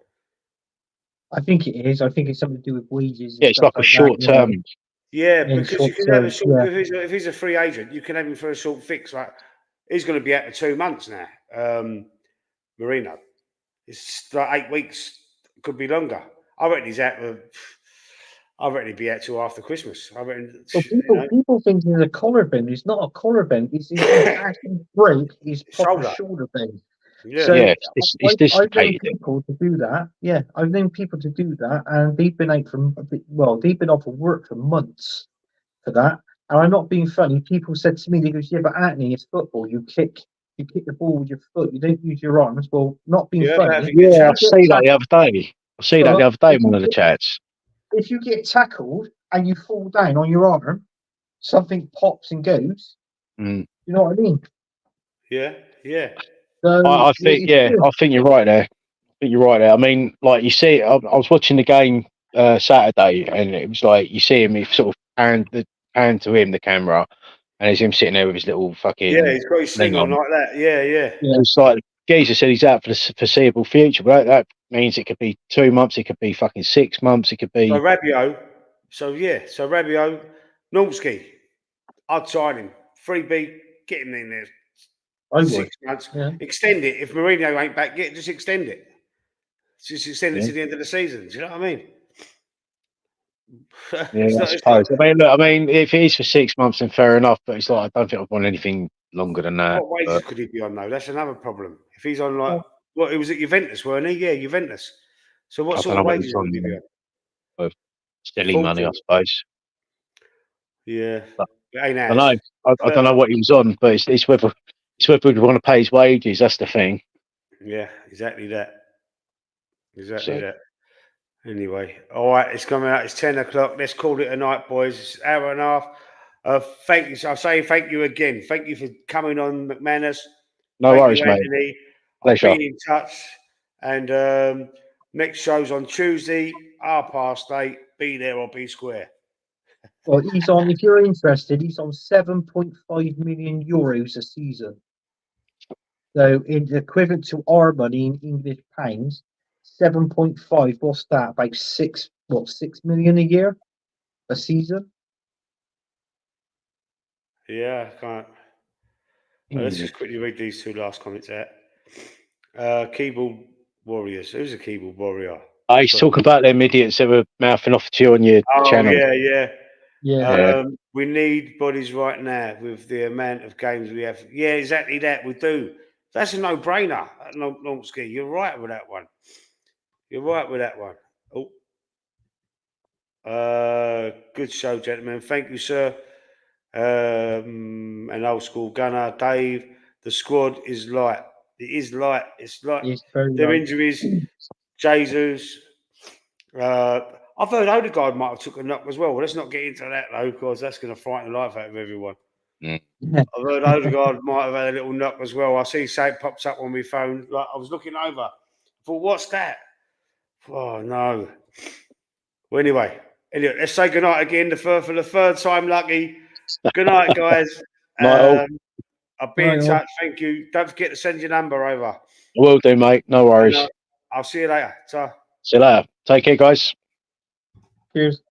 I think it is. I think it's something to do with wages. And Yeah, it's stuff like a short that, term. Yeah, In because short you can have term, a short. yeah. If he's a free agent, you can have him for a short fix. Like he's going to be out for 2 months now. Marino, it's like 8 weeks. Could be longer. I reckon he's out for. I reckon he'd be out till after Christmas. I reckon. Well, people think it's a collar bend. It's not a collar bend. It's actually break his proper shoulder bend. Yeah. So Yeah, it's I've known dislocated. people to do that. Yeah, I've known people to do that, and they've been out they've been off of work for months for that. And I'm not being funny. People said to me, they goes, "Yeah, but Anthony, it's football. You kick the ball with your foot. You don't use your arms." Well, not being funny. Yeah, I see that the other day. I see that the other day in one of the chats. If you get tackled and you fall down on your arm, something pops and goes. Mm. You know what I mean? Yeah, yeah. So I think, I think you're right there. I mean, like you see, I was watching the game Saturday, and it was like you see him, he sort of pan to him the camera, and there's him sitting there with his little fucking he's got his sling on like that. Yeah, yeah. It's like Geezer said he's out for the foreseeable future, but that means it could be 2 months, it could be fucking 6 months, it could be. So Rabiot, Normski, I'd sign him. 3B, get him in there. I would. 6 months. Yeah. Extend it. If Mourinho ain't back, just extend it. Just extend it to the end of the season. Do you know what I mean? Yeah, I suppose. I mean, if it is for 6 months, then fair enough. But it's like I don't think I'd want anything longer than that. What wages could he be on though? That's another problem. If he's on like, what he was at Juventus, weren't he? Yeah, Juventus. So what sort of wages would he be on? Silly money, I suppose. Yeah, but, it ain't I don't know. I don't know what he was on, but it's whether we'd want to pay his wages. That's the thing. Yeah, exactly that. Exactly that. Anyway, all right, it's coming out. It's 10 o'clock. Let's call it a night, boys. It's an hour and a half. Thank you. I'll say thank you again. Thank you for coming on, McManus. No worries, mate. Anthony. Pleasure. I'll be in touch. And next show's on Tuesday, 8:30. Be there or be square. Well, he's on. If you're interested, he's on 7.5 million euros a season. So, in equivalent to our money in English pounds, 7.5. What's that? About 6 million a year, a season. Yeah, I can't. Let's just quickly read these two last comments out. Keyboard Warriors. Who's a keyboard warrior? I talk about them idiots that were mouthing off to you on your channel. Yeah. We need bodies right now with the amount of games we have. Yeah, exactly that. We do. That's a no-brainer. Normski, you're right with that one. Oh. Good show, gentlemen. Thank you, sir. An old school gunner, Dave. The squad is light. It is light. It's like their injuries. Jesus. I've heard Odegaard might have took a knock as well. Let's not get into that though, because that's going to frighten the life out of everyone. I've heard Odegaard might have had a little knock as well. I see something pops up on my phone. Like I was looking over. I thought, what's that? Oh no. Well, anyway, let's say goodnight again for the third time lucky. Good night, guys. I'll be in touch. Thank you. Don't forget to send your number over. I will do, mate. No worries. I'll see you later. See you later. Take care, guys. Cheers.